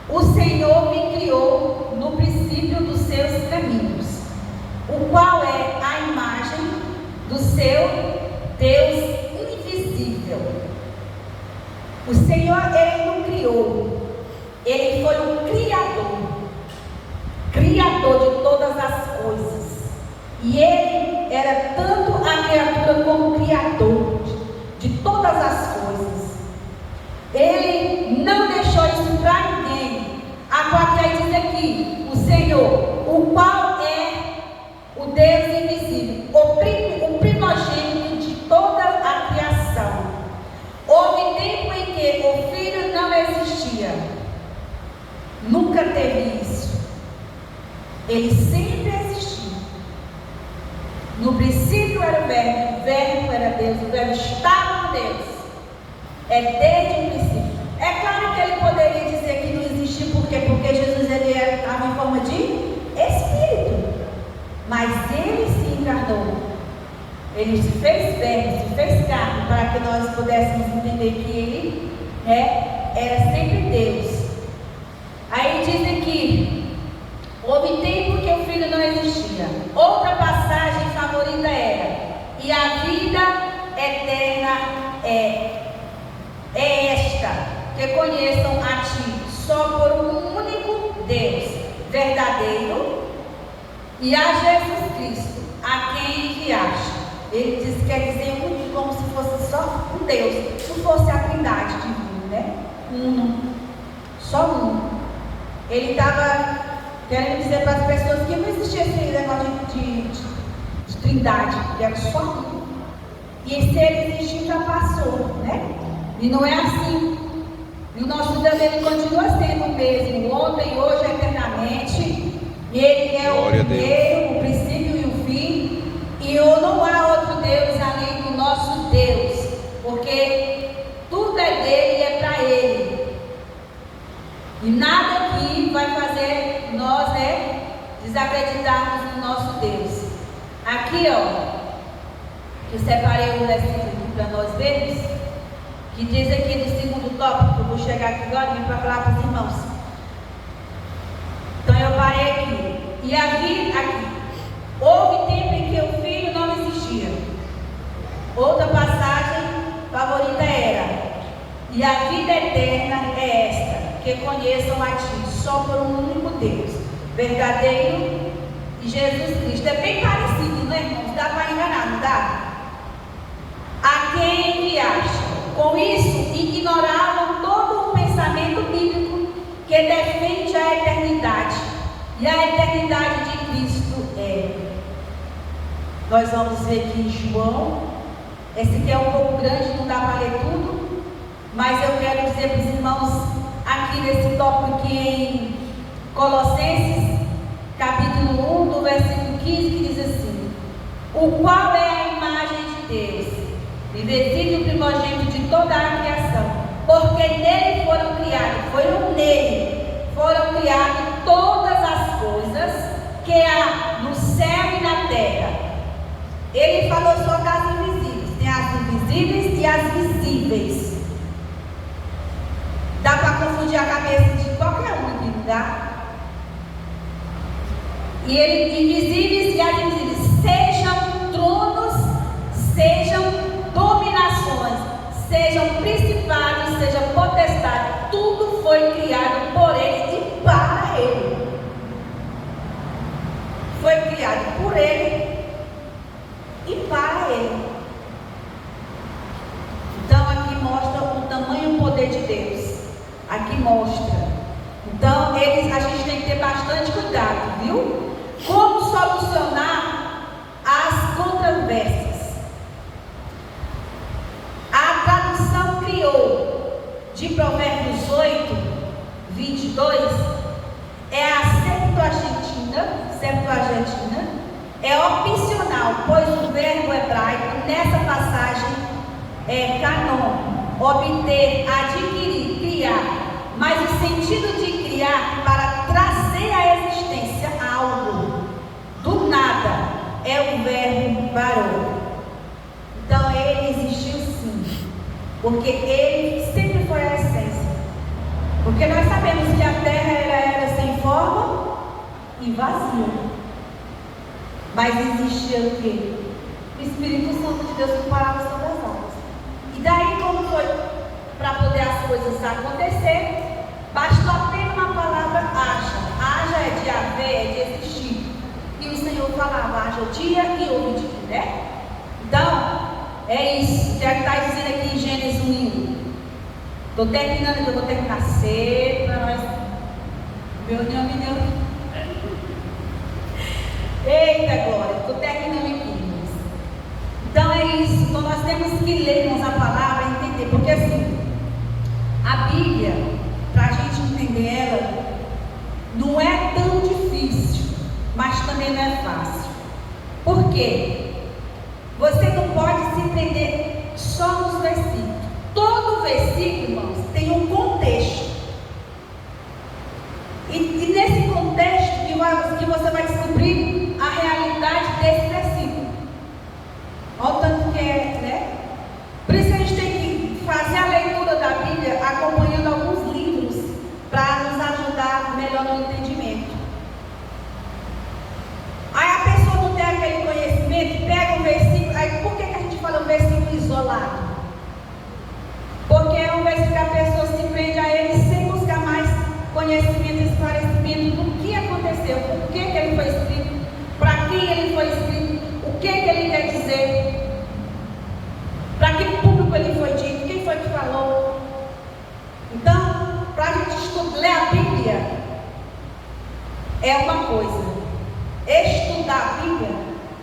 O Senhor me criou no princípio dos seus caminhos. seu Deus invisível. O Senhor, Ele não criou, Ele foi o Criador de todas as coisas. E Ele era tanto a criatura como o Criador de todas as coisas. Ele não deixou isso para ninguém. A qual aí diz aqui, o Senhor, o qual é o Deus invisível, o primogênito de toda a criação. Houve tempo em que o Filho não existia. Nunca teve isso. Ele sempre existiu. No princípio era o Verbo era Deus, o Verbo estava com Deus. É desde o princípio. É claro que ele poderia dizer que não existia, por quê? Porque Jesus estava em forma de Espírito. Mas ele se encarnou. Ele se fez verbo, se fez carne, para que nós pudéssemos entender que ele era sempre Deus. Aí diz aqui, houve tempo que o Filho não existia. Outra passagem favorita era: e a vida eterna é esta, que conheçam a ti, só por um único Deus verdadeiro, e a Jesus Cristo, a quem enviaste. Ele diz, quer dizer único, como se fosse só um Deus, se fosse a trindade divina, né? Só um. Ele estava querendo dizer para as pessoas que não existia esse negócio de trindade, que era só um. E se ele existiu, já passou, né? E não é assim. E o nosso Deus, ele continua sendo o mesmo, ontem, hoje, eternamente. E ele é o primeiro, o princípio e o fim. E não há outro Deus além do nosso Deus, porque tudo é dele e é para ele. E nada aqui vai fazer nós, desacreditarmos no nosso Deus. Aqui, que eu separei um versículo aqui para nós vermos, que diz aqui no segundo tópico, eu vou chegar aqui agora para falar para os irmãos. Então eu parei aqui. E aqui, houve tempo em que o Filho não existia. Outra passagem favorita era: e a vida eterna é esta, que conheçam a ti, só por um único Deus verdadeiro, e Jesus Cristo. É bem parecido, né, irmãos? Dá para enganar, não dá? A quem enviaste. Com isso, ignoravam todo o pensamento bíblico que defende a eternidade. E a eternidade de Cristo é. Nós vamos ver aqui em João. Esse aqui é um pouco grande, não dá para ler tudo. Mas eu quero dizer para os irmãos, aqui nesse tópico aqui em Colossenses, capítulo 1, do versículo 15, que diz assim: o qual é a imagem de Deus, invisível primogênito de toda a criação, porque nele foram criadas todas as coisas que há no céu e na terra. Ele falou só das invisíveis, tem as invisíveis e as visíveis. Dá para confundir a cabeça de qualquer um aqui, não dá? E ele, invisíveis e as invisíveis, sejam tronos, sejam dominações, sejam principados, sejam potestades, tudo foi criado por ele e para ele. Foi criado por ele e para ele. Então aqui mostra o tamanho e o poder de Deus. Aqui mostra. Então a gente tem que ter bastante cuidado, viu? Como solucionar as controvérsias? A tradução criou de Provérbios 8, 22, é a Septuaginta, é opcional, pois o verbo hebraico nessa passagem é canon, obter, adquirir, criar, mas o sentido de criar para trazer à existência algo do nada é o verbo barou. Então ele existiu sim, porque ele sempre foi a essência. Porque nós sabemos que a terra era sem forma e vazia. Mas existia o quê? o Espírito Santo de Deus que parava sobre as águas. E daí, como foi para poder as coisas acontecer, bastou apenas uma palavra haja. Haja é de haver, é de existir. E o Senhor falava, haja o dia e houve o dia, né? Então, é isso que está dizendo aqui em Gênesis 1:1. Estou terminando, eu vou terminar cedo para nós. Meu Deus, me deu. Eita glória, estou terminando aqui. Então é isso. Então nós temos que ler, irmãos, a palavra e entender. Porque assim, a Bíblia, para a gente entender ela, não é tão difícil, mas também não é fácil. Por quê? Você não pode se prender só nos versículos. Todo versículo, irmãos, tem um contexto. E nesse contexto que você vai descobrir a realidade desse versículo. Olha o tanto que é, né? Por isso que a gente tem que fazer a leitura da Bíblia acompanhando alguns livros para nos ajudar melhor no entendimento. Aí a pessoa não tem aquele conhecimento, pega um versículo. Aí por que a gente fala um versículo isolado? Porque é um versículo que a pessoa se prende a ele sem buscar mais conhecimento e esclarecimento do que aconteceu, por que ele foi escrito, para quem ele foi escrito, o que ele quer dizer, para que público ele foi dito, quem foi que falou. Então, para a gente ler a Bíblia é uma coisa, estudar a Bíblia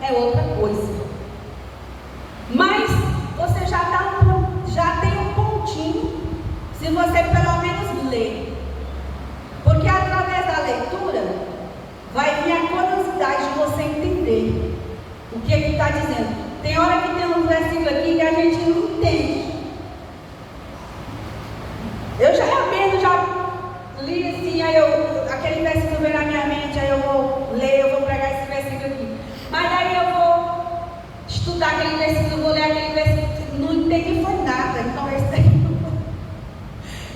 é outra coisa. Mas você já tem um pontinho se você pelo menos ler. Porque através da leitura vai vir a curiosidade de você entender o que ele está dizendo. Tem hora que tem um versículo aqui que a gente não entende. Eu já li assim, aí aquele versículo veio na minha mente, aí eu vou ler, eu vou pregar esse versículo aqui. Mas daí eu vou estudar aquele versículo, vou ler aquele versículo, não entendi foi nada. Então esse daí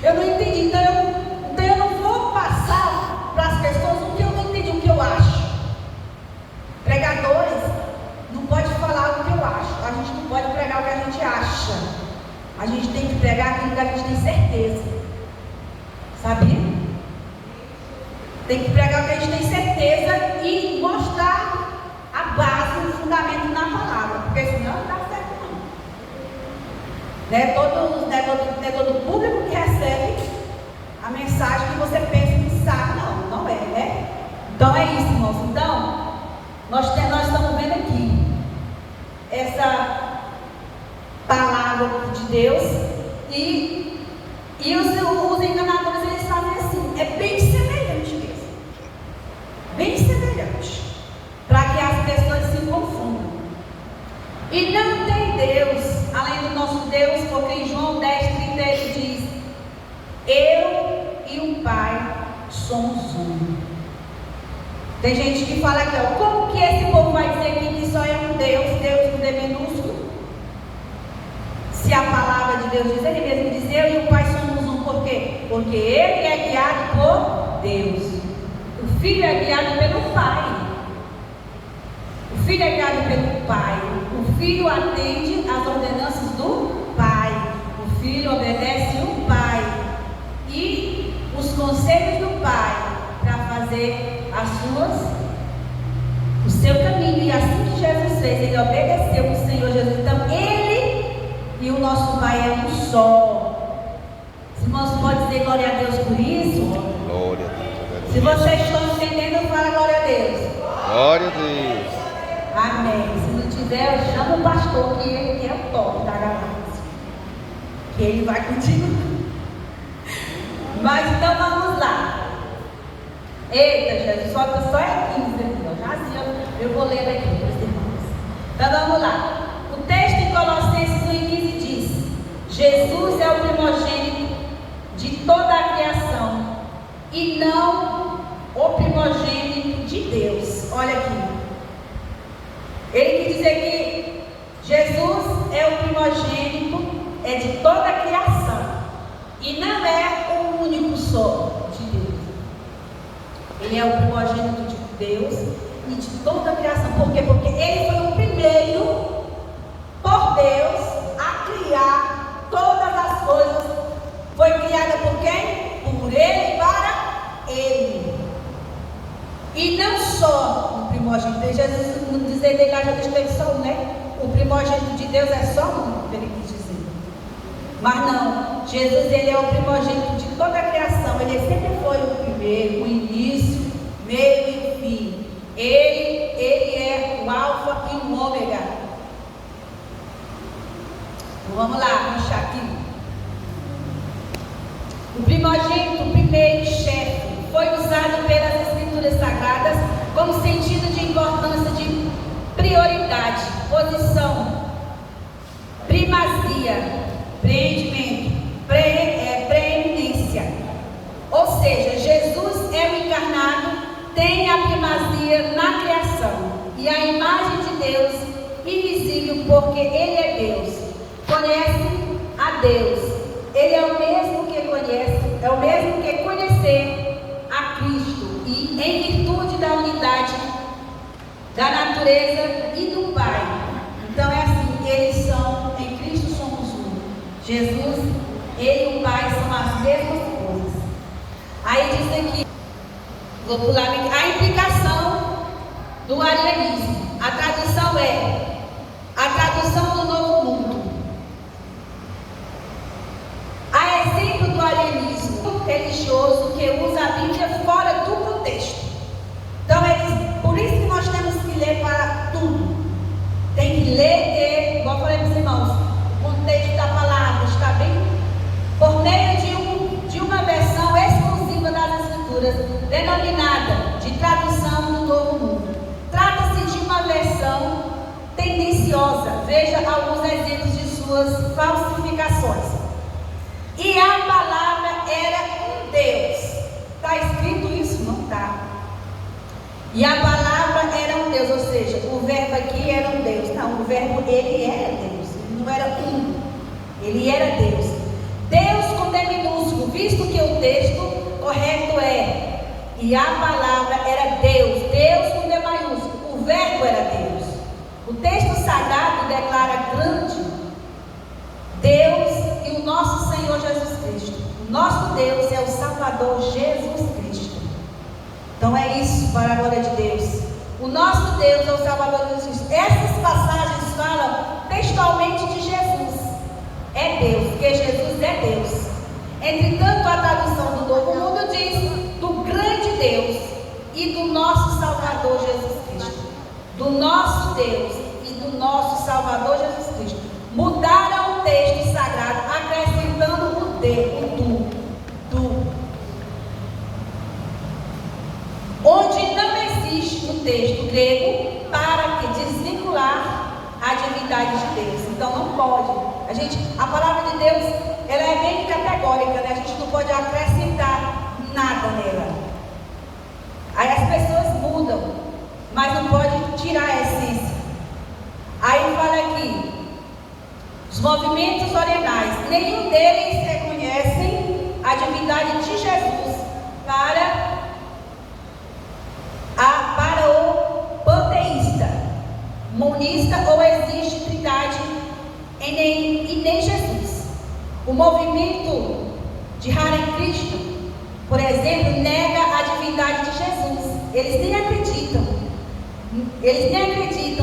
eu não entendi, então eu não vou passar para as pessoas o que eu não entendi, o que eu acho. Pregadores não pode falar o que eu acho. A gente não pode pregar o que a gente acha. A gente tem que pregar aquilo que a gente tem certeza. Sabia? Tem que pregar o que a gente tem certeza e mostrar a base, o fundamento na palavra. Porque senão não dá certo não. Não é todo público que recebe a mensagem que você pensa que sabe. Não é, né? Então é isso, irmãos. Então, nós estamos vendo aqui essa palavra de Deus e os enganadores, eles fazem assim, é bem semelhante mesmo, bem semelhante, para que as pessoas se confundam. E não tem Deus além do nosso Deus, porque em João 10:30 ele diz: eu e o Pai somos um. Tem gente que fala aqui, ó, como que esse povo vai dizer aqui que só é um Deus, Deus com D minúsculo? Se a palavra de Deus diz, ele mesmo diz, eu e o Pai somos um. Por quê? Porque ele é guiado por Deus. O Filho é guiado pelo Pai. O Filho é guiado pelo Pai. O Filho atende às ordenanças do Pai. O Filho obedece o Pai. E os conselhos do Pai para fazer o seu caminho. E assim que Jesus fez, ele obedeceu o Senhor Jesus. Então ele e o nosso Pai é um só. Os irmãos podem dizer glória a Deus por isso? Glória a Deus. Se vocês estão entendendo, fala glória a Deus. Glória a Deus. Amém. Se não tiver, chama o pastor, que ele é o top da galáxia, que ele vai continuar. Mas então vamos lá. Eita, Jesus, falta só 15 aqui, ó. Já eu vou ler aqui para os irmãos. Então vamos lá. O texto em Colossenses 1:15 diz: Jesus é o primogênito de toda a criação e não o primogênito de Deus. Olha aqui. Ele quer dizer que Jesus é o primogênito de toda a criação e não é o único só de Deus. Ele é o primogênito de Deus e de toda a criação. Por quê? Porque ele foi o primeiro graças a Deus teve só um, né? O primogênito de Deus é só um, ele quis dizer. Mas não, Jesus, ele é o primogênito de toda a criação. Ele sempre foi o primeiro, o início, meio e fim. Ele é o alfa e o ômega. Então, vamos lá, puxar aqui. O primogênito, o primeiro chefe, foi usado pelas Escrituras Sagradas como sentido de importância de prioridade, posição, primazia, preeminência. Ou seja, Jesus é o encarnado, tem a primazia na criação e a imagem de Deus invisível, porque Ele é Deus, conhece a Deus. Ele é o mesmo que conhece, é o mesmo que conhecer a Cristo, e em virtude da unidade da natureza e do Pai. Então é assim, eles são, em Cristo somos um. Jesus, Ele e o Pai são as mesmas coisas. Aí diz aqui, vou pular aqui, a implicação do arianismo. A tradução é a tradução do Novo Mundo. A exemplo do arianismo religioso que usa a Bíblia fora do contexto. Então, por isso que nós temos que ler para tudo. Tem que ler, igual eu falei para os irmãos, o contexto da palavra está bem por meio de uma versão exclusiva das Escrituras, denominada de tradução do Novo Mundo. Trata-se de uma versão tendenciosa. Veja alguns exemplos de suas falsificações. E a palavra era um Deus. Está escrito isso? Não está. E a palavra era um Deus, ou seja, o verbo aqui era um Deus. Não, o verbo, ele era Deus. Ele não era um. Ele era Deus. Deus com D minúsculo, visto que o texto correto é, e a palavra era Deus. Deus com D maiúsculo. O verbo era Deus. O texto sagrado declara grande Deus e o nosso Senhor Jesus Cristo. O nosso Deus é o Salvador Jesus Cristo. Então é isso, para a glória de Deus. O nosso Deus é o Salvador Jesus Cristo. Essas passagens falam textualmente de Jesus. É Deus, porque Jesus é Deus. Entretanto, a tradução do Novo Mundo diz do grande Deus e do nosso Salvador Jesus Cristo. Do nosso Deus e do nosso Salvador Jesus Cristo. Mudaram o texto sagrado, acrescentando o do. Onde não existe no texto grego para que desvincular a divindade de Deus. Então não pode. A palavra de Deus, ela é bem categórica, né? A gente não pode acrescentar nada nela. Aí as pessoas mudam, mas não pode tirar a essência. Aí fala aqui, os movimentos orientais, nenhum deles reconhecem a divindade de Jesus para o panteísta, monista, ou existe trindade e nem Jesus. O movimento de Hare Krishna, por exemplo, nega a divindade de Jesus. Eles nem acreditam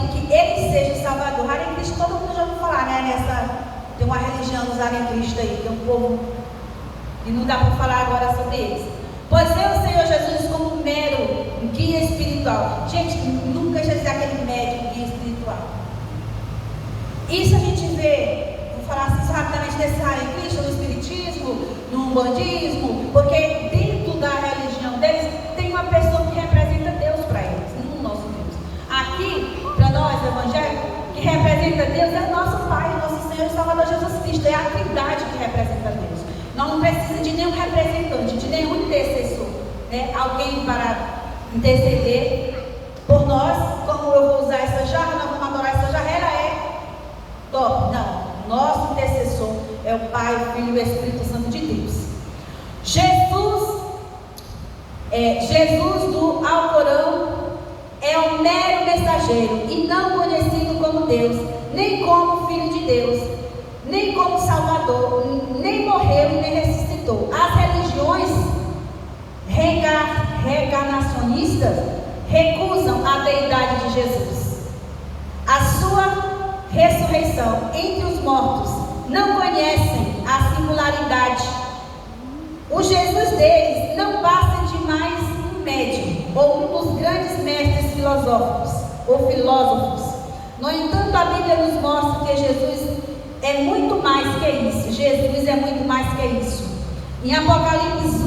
que Ele seja o Salvador. Hare Krishna, todo mundo já ouviu falar, né? Tem uma religião dos Hare Krishna aí, tem um povo, e não dá para falar agora sobre eles. Pois vê o Senhor Jesus como um mero guia espiritual. Gente, nunca já é aquele médico guia espiritual. Isso a gente vê, vou falar assim rapidamente desse Hare Krishna, no espiritismo, no umbandismo, porque dentro da religião deles tem uma pessoa que representa Deus para eles, não o nosso Deus. Aqui, para nós, evangélicos, que representa Deus é o nosso Pai, o nosso Senhor e Salvador Jesus Cristo. É a trindade que representa Deus. Nós não precisamos de nenhum representante, de nenhum intercessor, né? Alguém para interceder por nós. Como eu vou usar essa jarra, nós vamos adorar essa jarra, ela é top. Não, nosso intercessor é o Pai, o Filho e o Espírito Santo de Deus. Jesus do Alcorão é um mero mensageiro e não conhecido como Deus, nem como Filho de Deus, nem como Salvador, nem morreu e nem ressuscitou. As religiões reencarnacionistas recusam a deidade de Jesus. ressurreição entre os mortos não conhecem a singularidade. O Jesus deles não passa de mais um médium ou um dos grandes mestres filósofos. No entanto, a Bíblia nos mostra que Jesus é muito mais que isso. Jesus é muito mais que isso. Em Apocalipse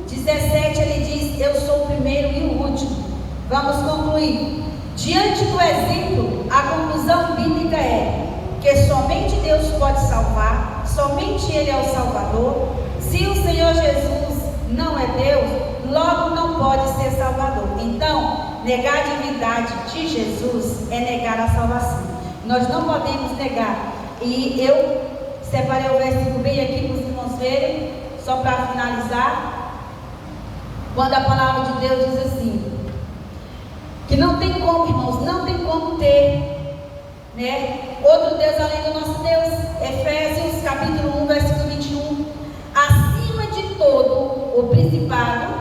1:17 ele diz: eu sou o primeiro e o último. Vamos concluir. Diante do exemplo, a conclusão bíblica é que somente Deus pode salvar, somente Ele é o Salvador. Se o Senhor Jesus não é Deus, logo não pode ser Salvador. Então, negar a divindade de Jesus é negar a salvação. Nós não podemos negar. E eu separei o versículo bem aqui para os irmãos verem, só para finalizar. Quando a palavra de Deus diz assim, que não tem como, irmãos, não tem como ter, né, outro Deus além do nosso Deus. Efésios capítulo 1, versículo 21. Acima de todo o principado,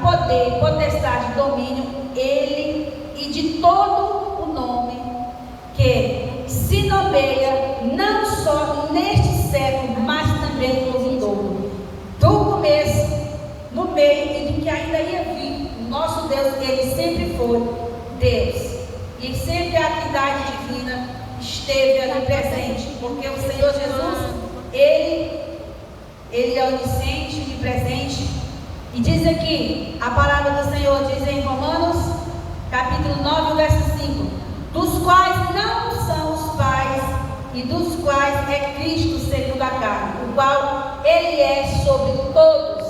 poder, potestade, domínio, ele e de todo o nome que se nomeia não só neste século, mas também no vindouro. Do começo, no meio e do que ainda ia vir, o nosso Deus, ele sempre foi Deus. E sempre a atividade divina esteve ali presente, porque o Senhor Jesus, Ele é onisciente, onipresente. E diz aqui, a palavra do Senhor diz em Romanos, capítulo 9, verso 5, dos quais não são os pais e dos quais é Cristo segundo a carne, o qual Ele é sobre todos.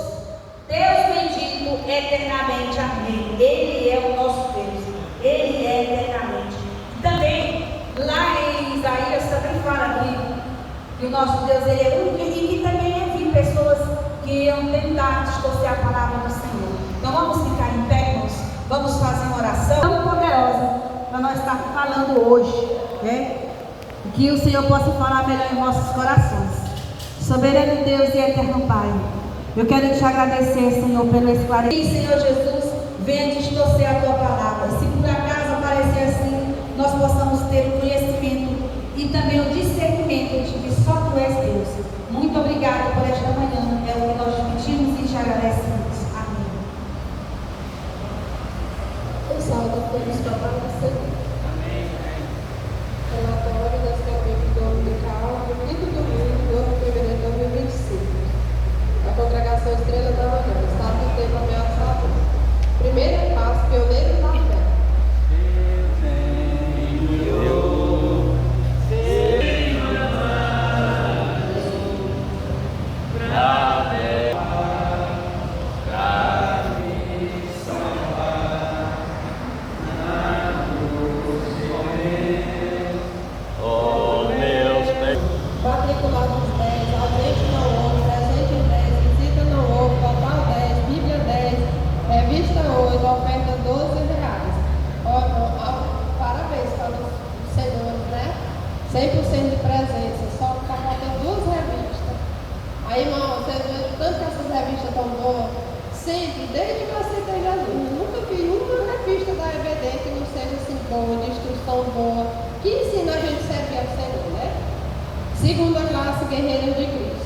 Deus bendito eternamente, amém. Ele é o nosso Deus, Ele é eternamente. E também, lá em Isaías também fala que o nosso Deus, Ele é único, e que também havia pessoas que iam tentar distorcer a palavra do Senhor. Então vamos ficar em pé, irmãos, vamos fazer uma oração tão poderosa para nós estar falando hoje, né? Que o Senhor possa falar melhor em nossos corações. Soberano Deus e eterno Pai, eu quero te agradecer, Senhor, pelo esclarecimento. Senhor Jesus, venha distorcer a tua palavra. Se por acaso aparecer assim, nós possamos ter o conhecimento e também o discernimento de que só tu és Deus. Muito obrigada por esta manhã. É o que nós pedimos e te agradecemos. Amém. Pessoal, temos palavra seguinte. Relatório das campanhas dominical do quinto domingo do ano de fevereiro de 2025. A congregação Estrela da Manhã, estado do tempo ameaçador. Primeiro passo, pioneiro da fé. Matriculados 10, ausente não houve, presente 10, visita não houve, total 10, Bíblia 10, revista 8, oferta R$12. Parabéns para os senhores, né? 100% de presença, só faltam 2 revistas. Aí, irmão, vocês veem tanto que essas revistas estão boas, sempre, desde que eu aceitei Jesus, eu nunca vi uma revista da EBD que não seja assim boa, de instrução boa, que ensina a gente a servir ao Senhor, né? Segunda classe, Guerreiros de Cristo.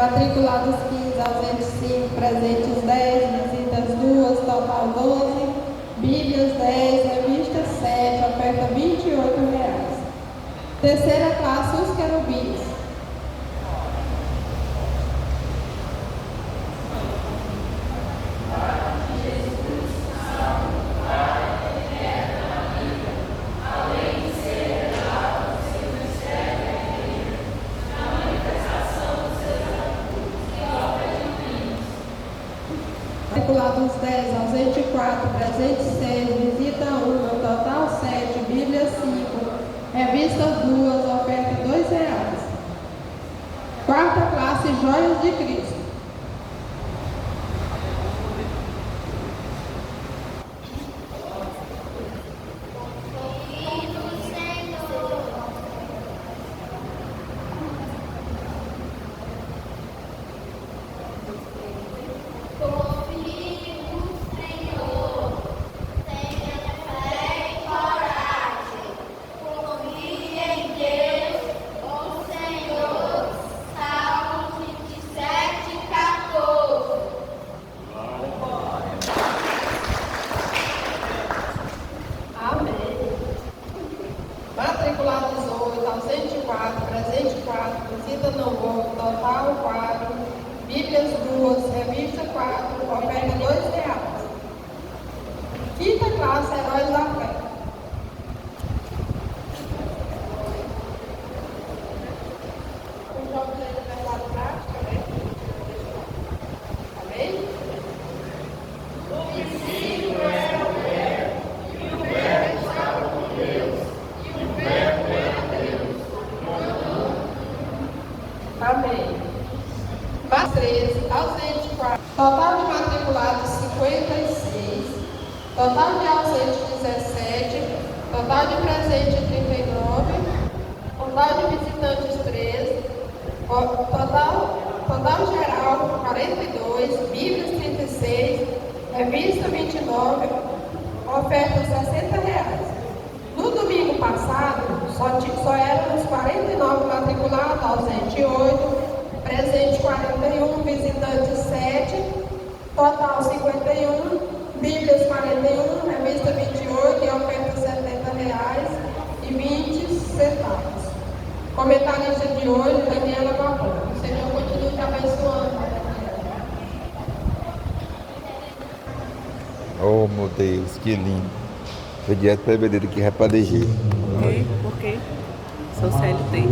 Matriculados 15, ausentes 5, presentes 10, visitas 2, total 12, Bíblias 10, revista 7, oferta R$ 28. Terceira classe, os querubins. Matriculados 10, ausente 4, presente 6, visita 1, total 7, Bíblia 5, revistas 2, oferta R$ 2. Quarta classe, joias de Cristo. Matriculados 8, ausente 4, presente 4, visita não houve, total 4, Bíblias 2, revista 4, oferta R$ 2. Quinta classe, heróis da fé. Os jogos aí da verdade prática, né? Amém? O princípio era o verbo, e o verbo estava com Deus. Amém. Mas 13, ausente 4. Total de matriculados 56. Total de ausente 17. Total de presente 39. Total de visitantes 13. Total geral 42. Bíblias 36. Revista 29. Oferta R$ 60. No domingo passado, só éramos 49 matriculados, ausente 8, presente 41, visitantes 7, total 51, Bíblias 41, revista 28 e oferta R$ 70,20. Comentarista de hoje, Daniela Barbosa. O Senhor continue te abençoando, Daniela. Oh, meu Deus, que lindo. Foi direto para a bebedeira que vai para DG. Por quê? Sou CLT.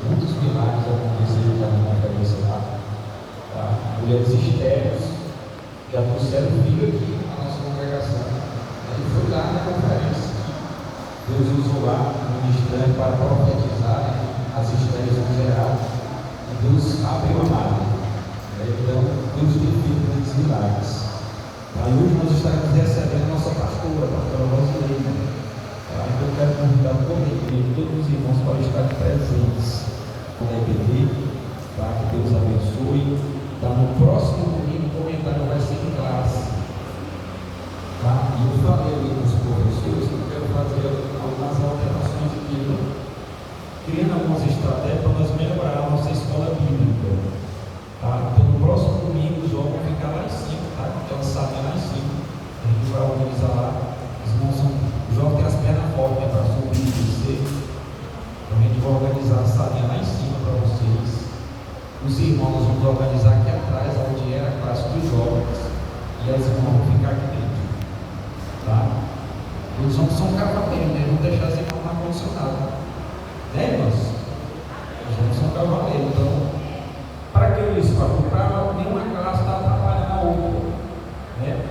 Muitos milagres aconteceram já na conferência lá. Mulheres estéreis já trouxeram filho aqui na nossa congregação. Ele foi lá na conferência. Deus usou lá um ministério para profetizar as estéreis em geral. E Deus abriu a margem. Então, Deus tem feito grandes milagres. Aí hoje nós estaremos recebendo a nossa pastora, a pastora Rosilene. Então eu quero convidar todos os irmãos para estarem presentes no EBD, que Deus abençoe. No próximo domingo o comentário vai ser em classe. E eu falei ali com os professores que eu quero fazer algumas alterações aqui, criando algumas estratégias para nós melhorar a nossa escola bíblica. Então no próximo domingo os jovens vão ficar lá em cima, aquela salinha lá em cima. A gente vai organizar lá. Os jovens têm as pernas fortes para subir e descer. Então a gente vai organizar a salinha lá em cima para vocês. Os irmãos vão organizar aqui atrás, onde era a classe dos jovens. E as irmãs vão ficar aqui dentro. Os homens são cavaleiros, né? Não deixar as irmãs no ar-condicionado. Né, irmãos? Os homens são cavaleiros, então. Para que isso? Para nenhuma classe está atrapalhando a outra. Né?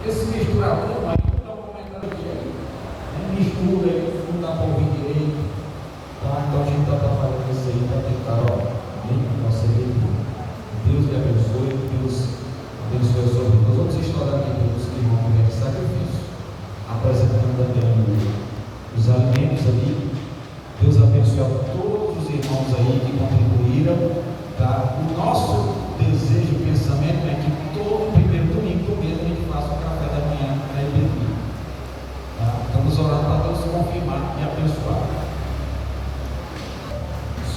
Esse misturador, mas não dá um comentário aqui. Mistura, não dá para ouvir direito. Então a gente está trabalhando isso aí para tentar, nossa igreja. Deus lhe abençoe, Deus abençoe a sua vida. Nós vamos estudar aqui para os que vão comer sacrifício, apresentando também os alimentos ali. Deus abençoe a todos os irmãos aí que contribuíram. O nosso desejo e pensamento é que todo primeiro domingo do mês a gente faça o café da manhã na IBD. Estamos orando para Deus confirmar e abençoar.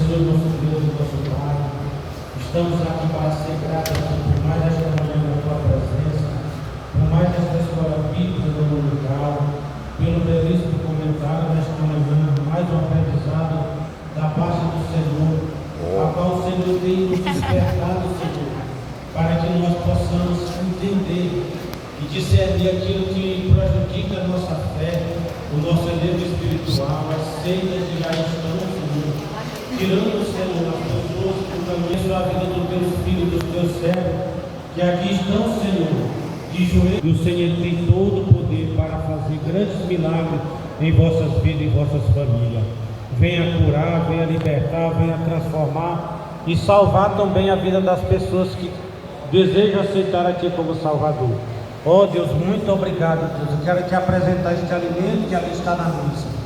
Senhor nosso Deus e nosso Pai, estamos aqui para ser gratos por mais esta manhã na tua presença, por mais esta escola bíblica do local, pelo belíssimo comentário nesta manhã, mais um aprendizado da parte do Senhor, a qual o Senhor tem nos despertado, Senhor, para que nós possamos entender e discernir aquilo que prejudica a nossa fé, o nosso elenco espiritual, as seitas que já estão, Senhor, tirando, Senhor, as pessoas que caminham a vida dos teus filhos, dos teus servos, que aqui estão, Senhor, de joelhos. E o Senhor tem todo o poder para fazer grandes milagres em vossas vidas e vossas famílias. Venha curar, venha libertar, venha transformar e salvar também a vida das pessoas que desejam aceitar a Ti como Salvador. Oh Deus, muito obrigado, Deus. Eu quero te apresentar este alimento que ali está na mesa.